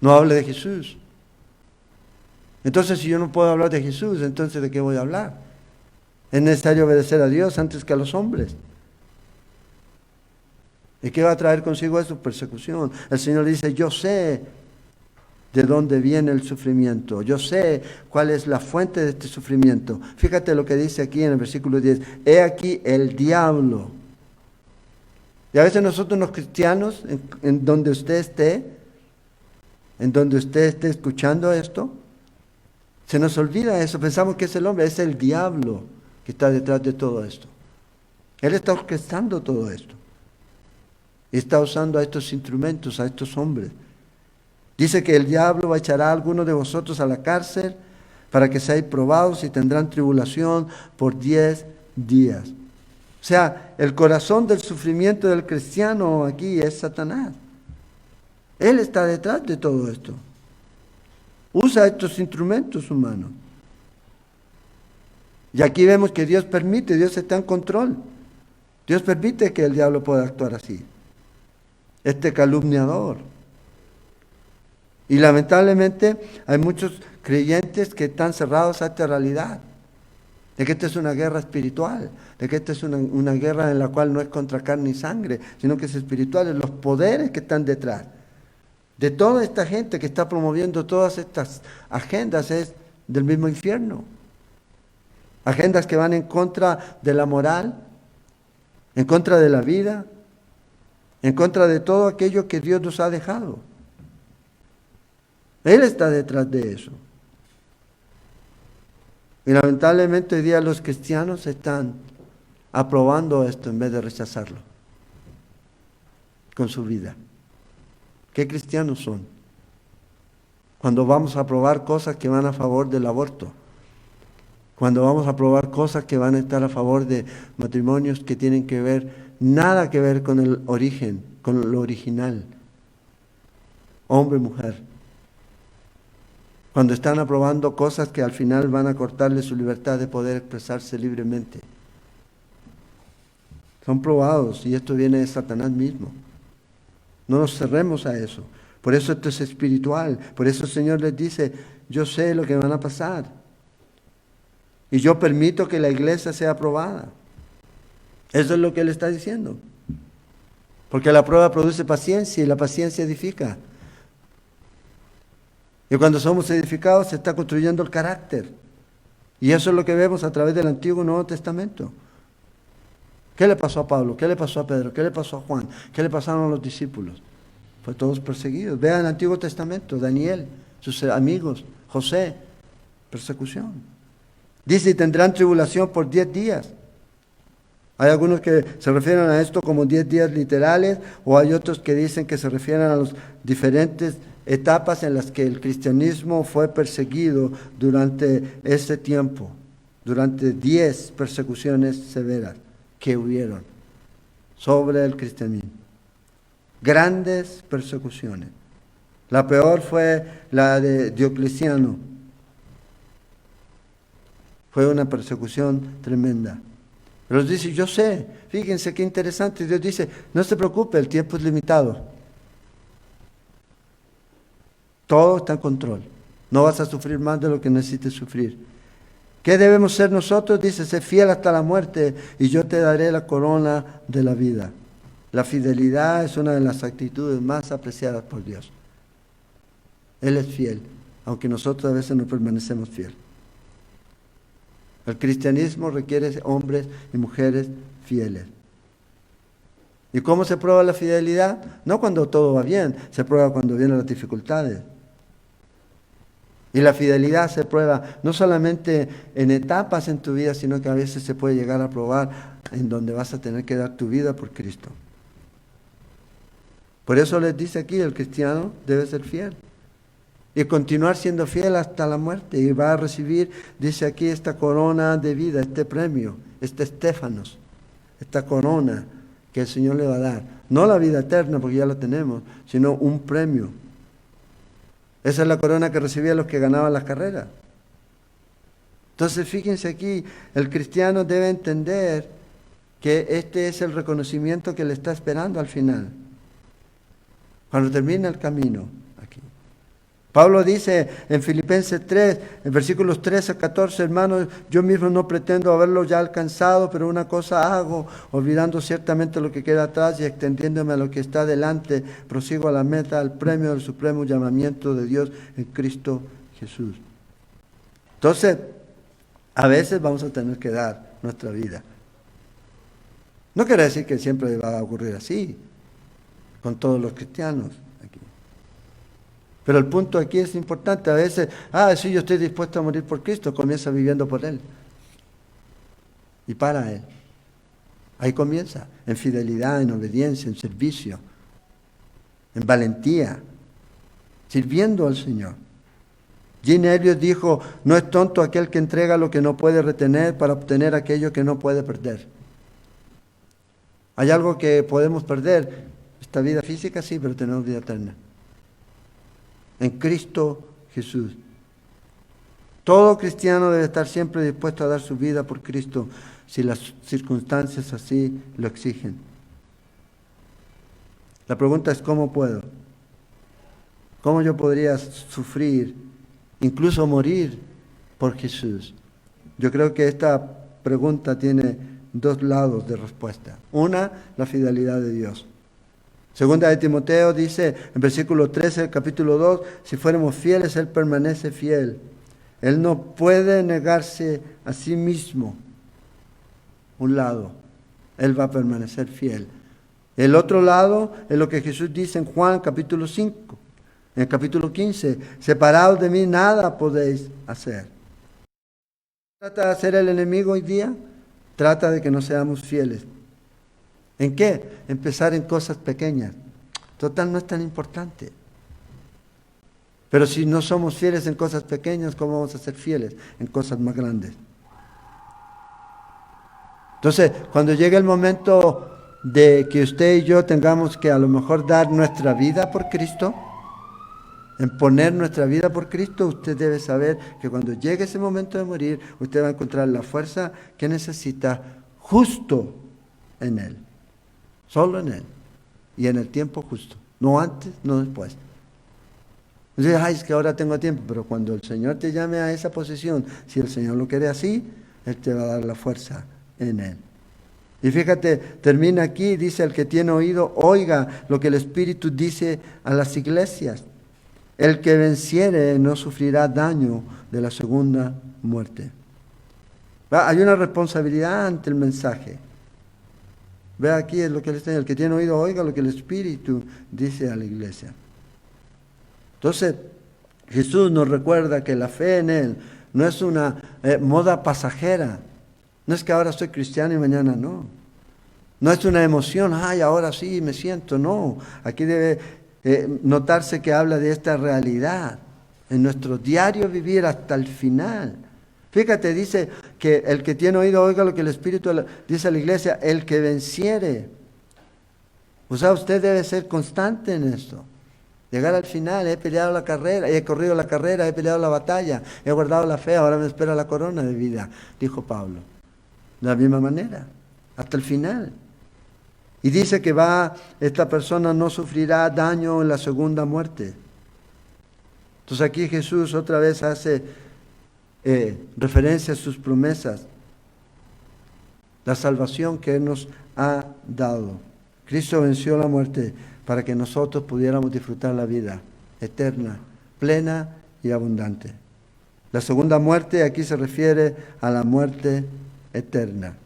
No hable de Jesús. Entonces, si yo no puedo hablar de Jesús, entonces ¿de qué voy a hablar? Es necesario obedecer a Dios antes que a los hombres. ¿Y qué va a traer consigo eso? Persecución. El Señor dice, yo sé de dónde viene el sufrimiento. Yo sé cuál es la fuente de este sufrimiento. Fíjate lo que dice aquí en el versículo 10. He aquí el diablo. Y a veces nosotros los cristianos, en donde usted esté escuchando esto, se nos olvida eso, pensamos que es el hombre, es el diablo que está detrás de todo esto. Él está orquestando todo esto. Y está usando a estos instrumentos, a estos hombres. Dice que el diablo va a echar a algunos de vosotros a la cárcel para que seáis probados y tendrán tribulación por 10 días. O sea, el corazón del sufrimiento del cristiano aquí es Satanás. Él está detrás de todo esto. Usa estos instrumentos humanos. Y aquí vemos que Dios permite, Dios está en control. Dios permite que el diablo pueda actuar así. Este calumniador. Y lamentablemente hay muchos creyentes que están cerrados a esta realidad. de que esta es una guerra espiritual, de que esta es una guerra en la cual no es contra carne y sangre, sino que es espiritual, los poderes que están detrás de toda esta gente que está promoviendo todas estas agendas es del mismo infierno. Agendas que van en contra de la moral, en contra de la vida, en contra de todo aquello que Dios nos ha dejado. Él está detrás de eso. Y lamentablemente hoy día los cristianos están aprobando esto en vez de rechazarlo con su vida. ¿Qué cristianos son? Cuando vamos a aprobar cosas que van a favor del aborto, cuando vamos a aprobar cosas que van a estar a favor de matrimonios que tienen que ver, nada que ver con el origen, con lo original, hombre y mujer. Cuando están aprobando cosas que al final van a cortarle su libertad de poder expresarse libremente. Son probados y esto viene de Satanás mismo. No nos cerremos a eso. Por eso esto es espiritual. Por eso el Señor les dice, yo sé lo que van a pasar. Y yo permito que la iglesia sea aprobada. Eso es lo que Él está diciendo. Porque la prueba produce paciencia y la paciencia edifica. Y cuando somos edificados se está construyendo el carácter. Y eso es lo que vemos a través del Antiguo y Nuevo Testamento. ¿Qué le pasó a Pablo? ¿Qué le pasó a Pedro? ¿Qué le pasó a Juan? ¿Qué le pasaron a los discípulos? Fue todos perseguidos. Vean el Antiguo Testamento, Daniel, sus amigos, José, persecución. Dice, y tendrán tribulación por 10 días. Hay algunos que se refieren a esto como 10 días literales, o hay otros que dicen que se refieren a las diferentes etapas en las que el cristianismo fue perseguido durante ese tiempo, durante 10 persecuciones severas que hubieron sobre el cristianismo. Grandes persecuciones. La peor fue la de Diocleciano. Fue una persecución tremenda. Pero dice, yo sé, fíjense qué interesante, Dios dice, no se preocupe, el tiempo es limitado. Todo está en control. No vas a sufrir más de lo que necesites sufrir. ¿Qué debemos ser nosotros? Dice, sé fiel hasta la muerte y yo te daré la corona de la vida. La fidelidad es una de las actitudes más apreciadas por Dios. Él es fiel, aunque nosotros a veces no permanecemos fieles. El cristianismo requiere hombres y mujeres fieles. ¿Y cómo se prueba la fidelidad? No cuando todo va bien, se prueba cuando vienen las dificultades. Y la fidelidad se prueba no solamente en etapas en tu vida, sino que a veces se puede llegar a probar en donde vas a tener que dar tu vida por Cristo. Por eso les dice aquí, el cristiano debe ser fiel. Y continuar siendo fiel hasta la muerte. Y va a recibir, dice aquí, esta corona de vida, este premio, este estéfanos, esta corona que el Señor le va a dar. No la vida eterna, porque ya la tenemos, sino un premio. Esa es la corona que recibían los que ganaban las carreras. Entonces, fíjense aquí, el cristiano debe entender que este es el reconocimiento que le está esperando al final. Cuando termina el camino. Pablo dice en Filipenses 3, en versículos 13 a 14, hermanos, yo mismo no pretendo haberlo ya alcanzado, pero una cosa hago, olvidando ciertamente lo que queda atrás y extendiéndome a lo que está delante, prosigo a la meta, al premio del supremo llamamiento de Dios en Cristo Jesús. Entonces, a veces vamos a tener que dar nuestra vida. No quiere decir que siempre va a ocurrir así, con todos los cristianos. Pero el punto aquí es importante. A veces, sí, yo estoy dispuesto a morir por Cristo. Comienza viviendo por Él. Y para Él. Ahí comienza. En fidelidad, en obediencia, en servicio. En valentía. Sirviendo al Señor. Jean Elliot dijo, no es tonto aquel que entrega lo que no puede retener para obtener aquello que no puede perder. Hay algo que podemos perder. Esta vida física sí, pero tenemos vida eterna. En Cristo Jesús. Todo cristiano debe estar siempre dispuesto a dar su vida por Cristo si las circunstancias así lo exigen. La pregunta es, ¿cómo puedo? ¿Cómo yo podría sufrir, incluso morir por Jesús? Yo creo que esta pregunta tiene dos lados de respuesta. Una, la fidelidad de Dios. Segunda de Timoteo dice en versículo 13 del capítulo 2, si fuéramos fieles, Él permanece fiel. Él no puede negarse a sí mismo. Un lado, Él va a permanecer fiel. El otro lado es lo que Jesús dice en Juan capítulo 5, en el capítulo 15, separados de mí nada podéis hacer. ¿Trata de hacer el enemigo hoy día? Trata de que no seamos fieles. ¿En qué? Empezar en cosas pequeñas. Total, no es tan importante. Pero si no somos fieles en cosas pequeñas, ¿cómo vamos a ser fieles en cosas más grandes? Entonces, cuando llegue el momento de que usted y yo tengamos que a lo mejor dar nuestra vida por Cristo, en poner nuestra vida por Cristo, usted debe saber que cuando llegue ese momento de morir, usted va a encontrar la fuerza que necesita justo en Él. Solo en Él. Y en el tiempo justo. No antes, no después. Entonces, ay, es que ahora tengo tiempo. Pero cuando el Señor te llame a esa posición, si el Señor lo quiere así, Él te va a dar la fuerza en Él. Y fíjate, termina aquí, dice: el que tiene oído, oiga lo que el Espíritu dice a las iglesias. El que venciere no sufrirá daño de la segunda muerte. Hay una responsabilidad ante el mensaje. Ve aquí es lo que el que tiene oído, oiga lo que el Espíritu dice a la iglesia. Entonces, Jesús nos recuerda que la fe en Él no es una moda pasajera. No es que ahora soy cristiano y mañana no. No es una emoción, ay, ahora sí me siento. No, aquí debe notarse que habla de esta realidad en nuestro diario vivir hasta el final. Fíjate, dice que el que tiene oído oiga lo que el Espíritu dice a la iglesia, el que venciere. O sea, usted debe ser constante en esto. Llegar al final, he peleado la carrera, he corrido la carrera, he peleado la batalla, he guardado la fe, ahora me espera la corona de vida, dijo Pablo. De la misma manera, hasta el final. Y dice que esta persona no sufrirá daño en la segunda muerte. Entonces aquí Jesús otra vez hace referencia a sus promesas, la salvación que Él nos ha dado. Cristo venció la muerte para que nosotros pudiéramos disfrutar la vida eterna, plena y abundante. La segunda muerte aquí se refiere a la muerte eterna.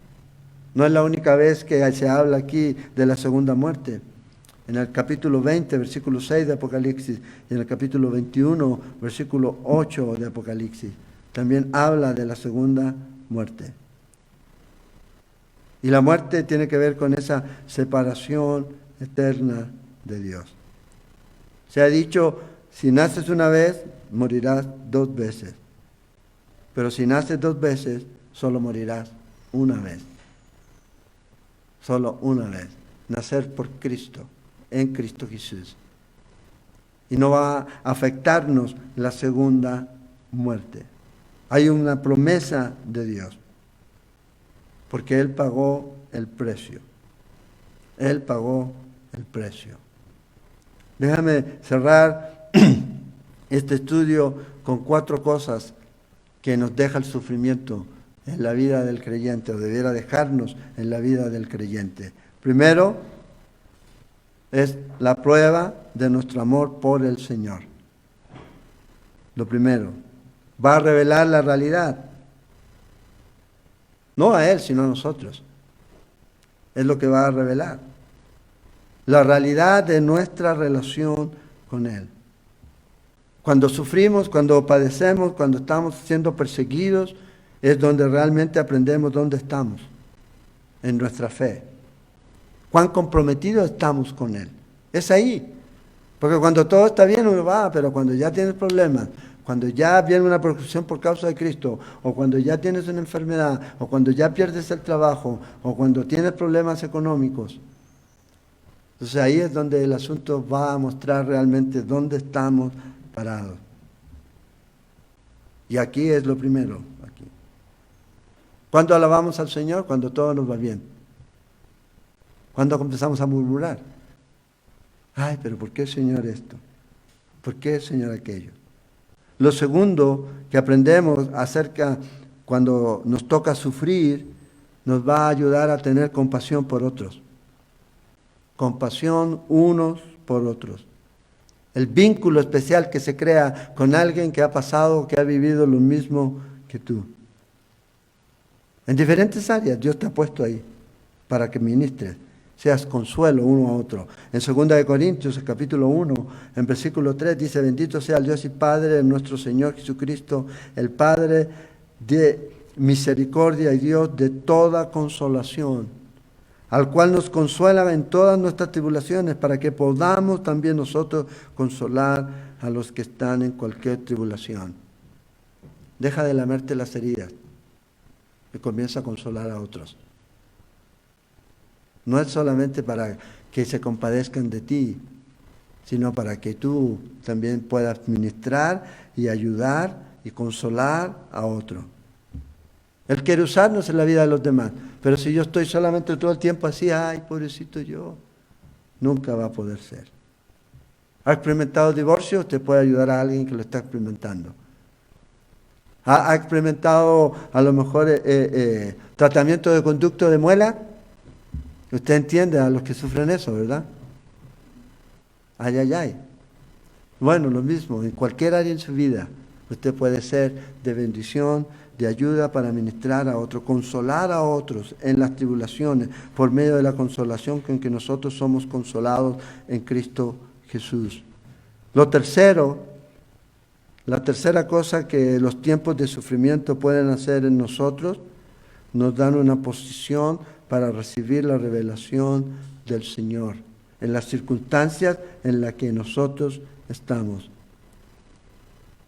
No es la única vez que se habla aquí de la segunda muerte. En el capítulo 20, versículo 6 de Apocalipsis, y en el capítulo 21, versículo 8 de Apocalipsis, también habla de la segunda muerte. Y la muerte tiene que ver con esa separación eterna de Dios. Se ha dicho, si naces una vez, morirás 2 veces. Pero si naces 2 veces, solo morirás una vez. Solo una vez. Nacer por Cristo, en Cristo Jesús. Y no va a afectarnos la segunda muerte. Hay una promesa de Dios. Porque Él pagó el precio. Él pagó el precio. Déjame cerrar este estudio con 4 cosas que nos deja el sufrimiento en la vida del creyente, o debiera dejarnos en la vida del creyente. Primero, es la prueba de nuestro amor por el Señor. Lo primero, va a revelar la realidad. No a Él, sino a nosotros. Es lo que va a revelar. La realidad de nuestra relación con Él. Cuando sufrimos, cuando padecemos, cuando estamos siendo perseguidos, es donde realmente aprendemos dónde estamos en nuestra fe. Cuán comprometidos estamos con Él. Es ahí. Porque cuando todo está bien uno va, pero cuando ya tienes problemas, cuando ya viene una persecución por causa de Cristo, o cuando ya tienes una enfermedad, o cuando ya pierdes el trabajo, o cuando tienes problemas económicos, entonces ahí es donde el asunto va a mostrar realmente dónde estamos parados. Y aquí es lo primero. Aquí. ¿Cuándo alabamos al Señor? Cuando todo nos va bien. ¿Cuándo empezamos a murmurar? Ay, pero ¿por qué, Señor, esto? ¿Por qué, Señor, aquello? Lo segundo que aprendemos acerca cuando nos toca sufrir, nos va a ayudar a tener compasión por otros. Compasión unos por otros. El vínculo especial que se crea con alguien que ha pasado, que ha vivido lo mismo que tú. En diferentes áreas Dios te ha puesto ahí para que ministres, seas consuelo uno a otro. En 2 Corintios, el capítulo 1, en versículo 3 dice: bendito sea el Dios y Padre de nuestro Señor Jesucristo, el Padre de misericordia y Dios de toda consolación, al cual nos consuela en todas nuestras tribulaciones, para que podamos también nosotros consolar a los que están en cualquier tribulación. Deja de lamerte las heridas y comienza a consolar a otros. No es solamente para que se compadezcan de ti, sino para que tú también puedas ministrar y ayudar y consolar a otro. Él quiere usarnos en la vida de los demás, pero si yo estoy solamente todo el tiempo así, ay, pobrecito yo, nunca va a poder ser. ¿Ha experimentado divorcio? Usted puede ayudar a alguien que lo está experimentando. ¿Ha experimentado a lo mejor tratamiento de conducto de muela? Usted entiende a los que sufren eso, ¿verdad? Ay, ay, ay. Bueno, lo mismo, en cualquier área en su vida, usted puede ser de bendición, de ayuda para ministrar a otros, consolar a otros en las tribulaciones, por medio de la consolación con que nosotros somos consolados en Cristo Jesús. La tercera cosa que los tiempos de sufrimiento pueden hacer en nosotros, nos dan una posición para recibir la revelación del Señor, en las circunstancias en las que nosotros estamos.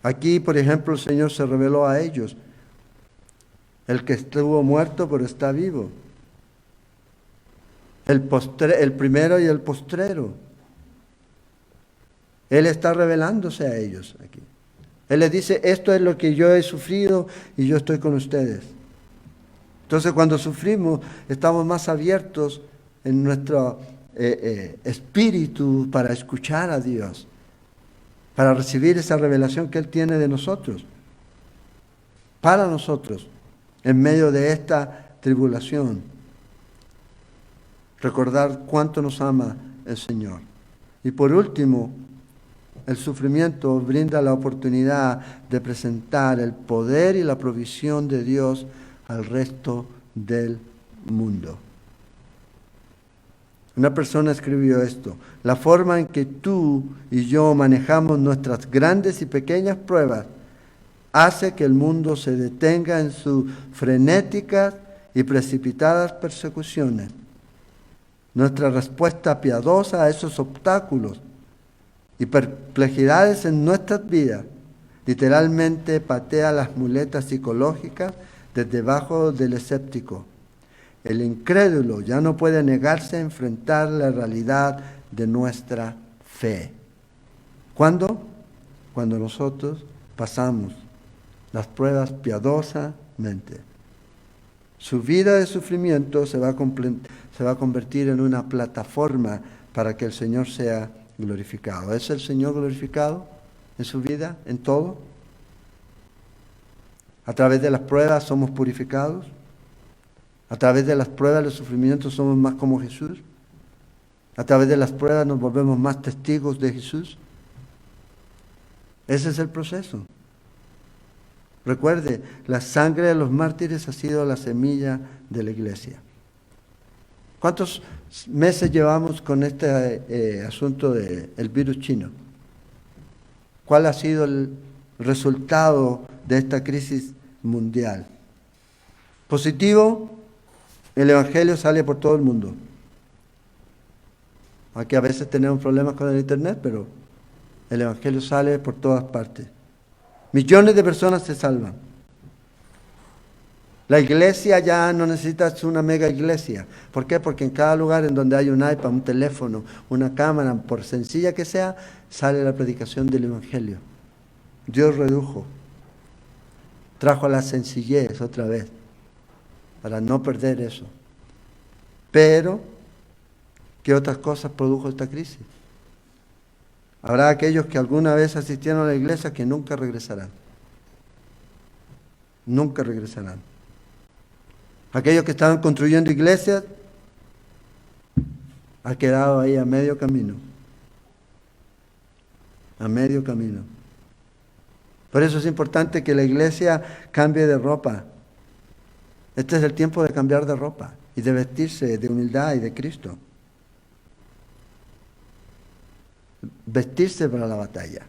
Aquí, por ejemplo, el Señor se reveló a ellos. El que estuvo muerto pero está vivo. El primero y el postrero. Él está revelándose a ellos aquí. Él les dice: esto es lo que yo he sufrido y yo estoy con ustedes. Entonces, cuando sufrimos, estamos más abiertos en nuestro espíritu para escuchar a Dios, para recibir esa revelación que Él tiene de nosotros, para nosotros, en medio de esta tribulación. Recordar cuánto nos ama el Señor. Y por último, el sufrimiento brinda la oportunidad de presentar el poder y la provisión de Dios al resto del mundo. Una persona escribió esto: la forma en que tú y yo manejamos nuestras grandes y pequeñas pruebas hace que el mundo se detenga en sus frenéticas y precipitadas persecuciones. Nuestra respuesta piadosa a esos obstáculos y perplejidades en nuestras vidas literalmente patea las muletas psicológicas desde debajo del escéptico. El incrédulo ya no puede negarse a enfrentar la realidad de nuestra fe. ¿Cuándo? Cuando nosotros pasamos las pruebas piadosamente. Su vida de sufrimiento se va a convertir en una plataforma para que el Señor sea glorificado. ¿Es el Señor glorificado en su vida, en todo? A través de las pruebas somos purificados. A través de las pruebas, los sufrimientos, somos más como Jesús. A través de las pruebas nos volvemos más testigos de Jesús. Ese es el proceso. Recuerde, la sangre de los mártires ha sido la semilla de la iglesia. ¿Cuántos meses llevamos con este asunto del virus chino? ¿Cuál ha sido el resultado de esta crisis mundial? Positivo, el Evangelio sale por todo el mundo. Aquí a veces tenemos problemas con el Internet, pero el Evangelio sale por todas partes. Millones de personas se salvan. La iglesia ya no necesita una mega iglesia. ¿Por qué? Porque en cada lugar en donde hay un iPad, un teléfono, una cámara, por sencilla que sea, sale la predicación del Evangelio. Dios redujo, trajo la sencillez otra vez, para no perder eso. Pero, ¿qué otras cosas produjo esta crisis? Habrá aquellos que alguna vez asistieron a la iglesia que nunca regresarán. nunca regresarán. Aquellos que estaban construyendo iglesias han quedado ahí a medio camino. A medio camino. Por eso es importante que la iglesia cambie de ropa. Este es el tiempo de cambiar de ropa y de vestirse de humildad y de Cristo. Vestirse para la batalla.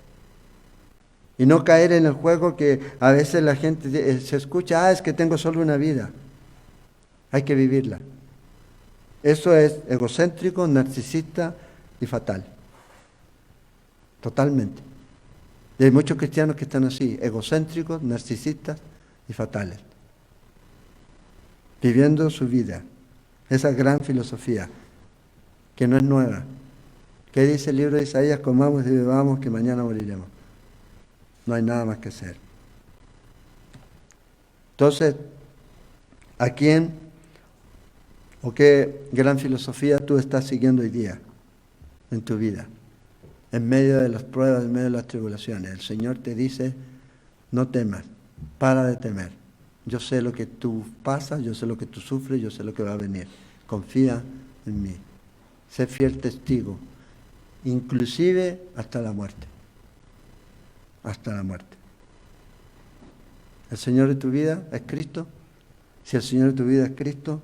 Y no caer en el juego que a veces la gente se escucha, es que tengo solo una vida. Hay que vivirla. Eso es egocéntrico, narcisista y fatal. Totalmente. Y hay muchos cristianos que están así, egocéntricos, narcisistas y fatales. Viviendo su vida. Esa gran filosofía, que no es nueva. ¿Qué dice el libro de Isaías? Comamos y bebamos que mañana moriremos. No hay nada más que hacer. Entonces, ¿a quién o qué gran filosofía tú estás siguiendo hoy día en tu vida? En medio de las pruebas, en medio de las tribulaciones. El Señor te dice, no temas, para de temer. Yo sé lo que tú pasas, yo sé lo que tú sufres, yo sé lo que va a venir. Confía en mí. Sé fiel testigo, inclusive hasta la muerte. Hasta la muerte. El Señor de tu vida es Cristo. Si el Señor de tu vida es Cristo,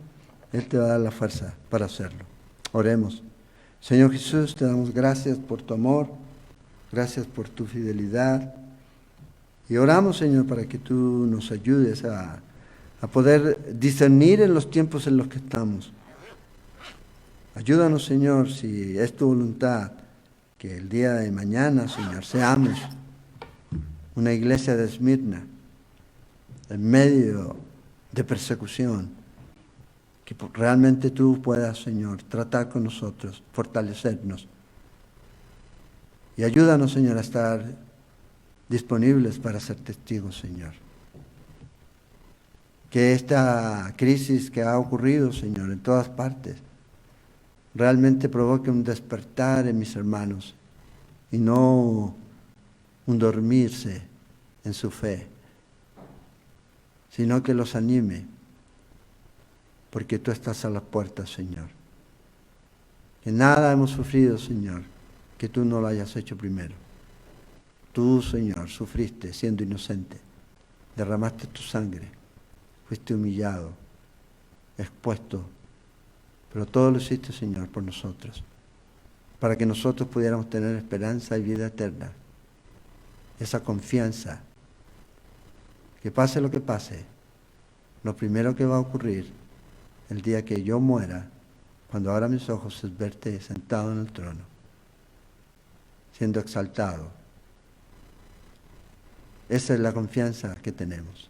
Él te va a dar la fuerza para hacerlo. Oremos. Señor Jesús, te damos gracias por tu amor, gracias por tu fidelidad. Y oramos, Señor, para que tú nos ayudes a poder discernir en los tiempos en los que estamos. Ayúdanos, Señor, si es tu voluntad, que el día de mañana, Señor, seamos una iglesia de Esmirna, en medio de persecución, que realmente tú puedas, Señor, tratar con nosotros, fortalecernos. Y ayúdanos, Señor, a estar disponibles para ser testigos, Señor. Que esta crisis que ha ocurrido, Señor, en todas partes, realmente provoque un despertar en mis hermanos y no un dormirse en su fe, sino que los anime, porque tú estás a las puertas, Señor. Que nada hemos sufrido, Señor, que tú no lo hayas hecho primero. Tú, Señor, sufriste siendo inocente, derramaste tu sangre, fuiste humillado, expuesto, pero todo lo hiciste, Señor, por nosotros, para que nosotros pudiéramos tener esperanza y vida eterna. Esa confianza, que pase lo que pase, lo primero que va a ocurrir el día que yo muera, cuando abra mis ojos, es verte sentado en el trono, siendo exaltado. Esa es la confianza que tenemos.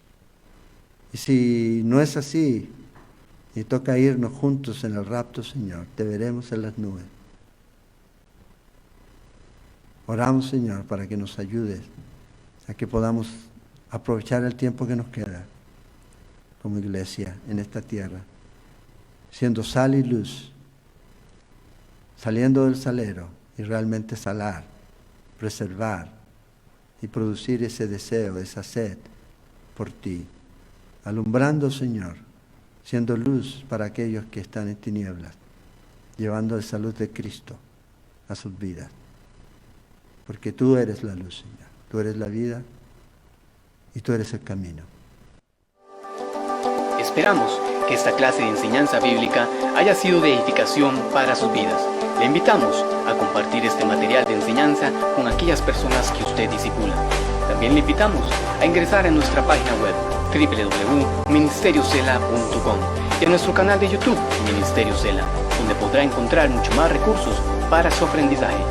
Y si no es así, y toca irnos juntos en el rapto, Señor, te veremos en las nubes. Oramos, Señor, para que nos ayudes a que podamos aprovechar el tiempo que nos queda como iglesia en esta tierra, siendo sal y luz, saliendo del salero y realmente salar, preservar y producir ese deseo, esa sed por ti, alumbrando, Señor, siendo luz para aquellos que están en tinieblas, llevando la salud de Cristo a sus vidas. Porque tú eres la luz, Señor. Tú eres la vida y tú eres el camino. Esperamos que esta clase de enseñanza bíblica haya sido de edificación para sus vidas. Le invitamos a compartir este material de enseñanza con aquellas personas que usted discipula. También le invitamos a ingresar a nuestra página web www.ministeriosela.com y a nuestro canal de YouTube Ministerio Sela, donde podrá encontrar mucho más recursos para su aprendizaje.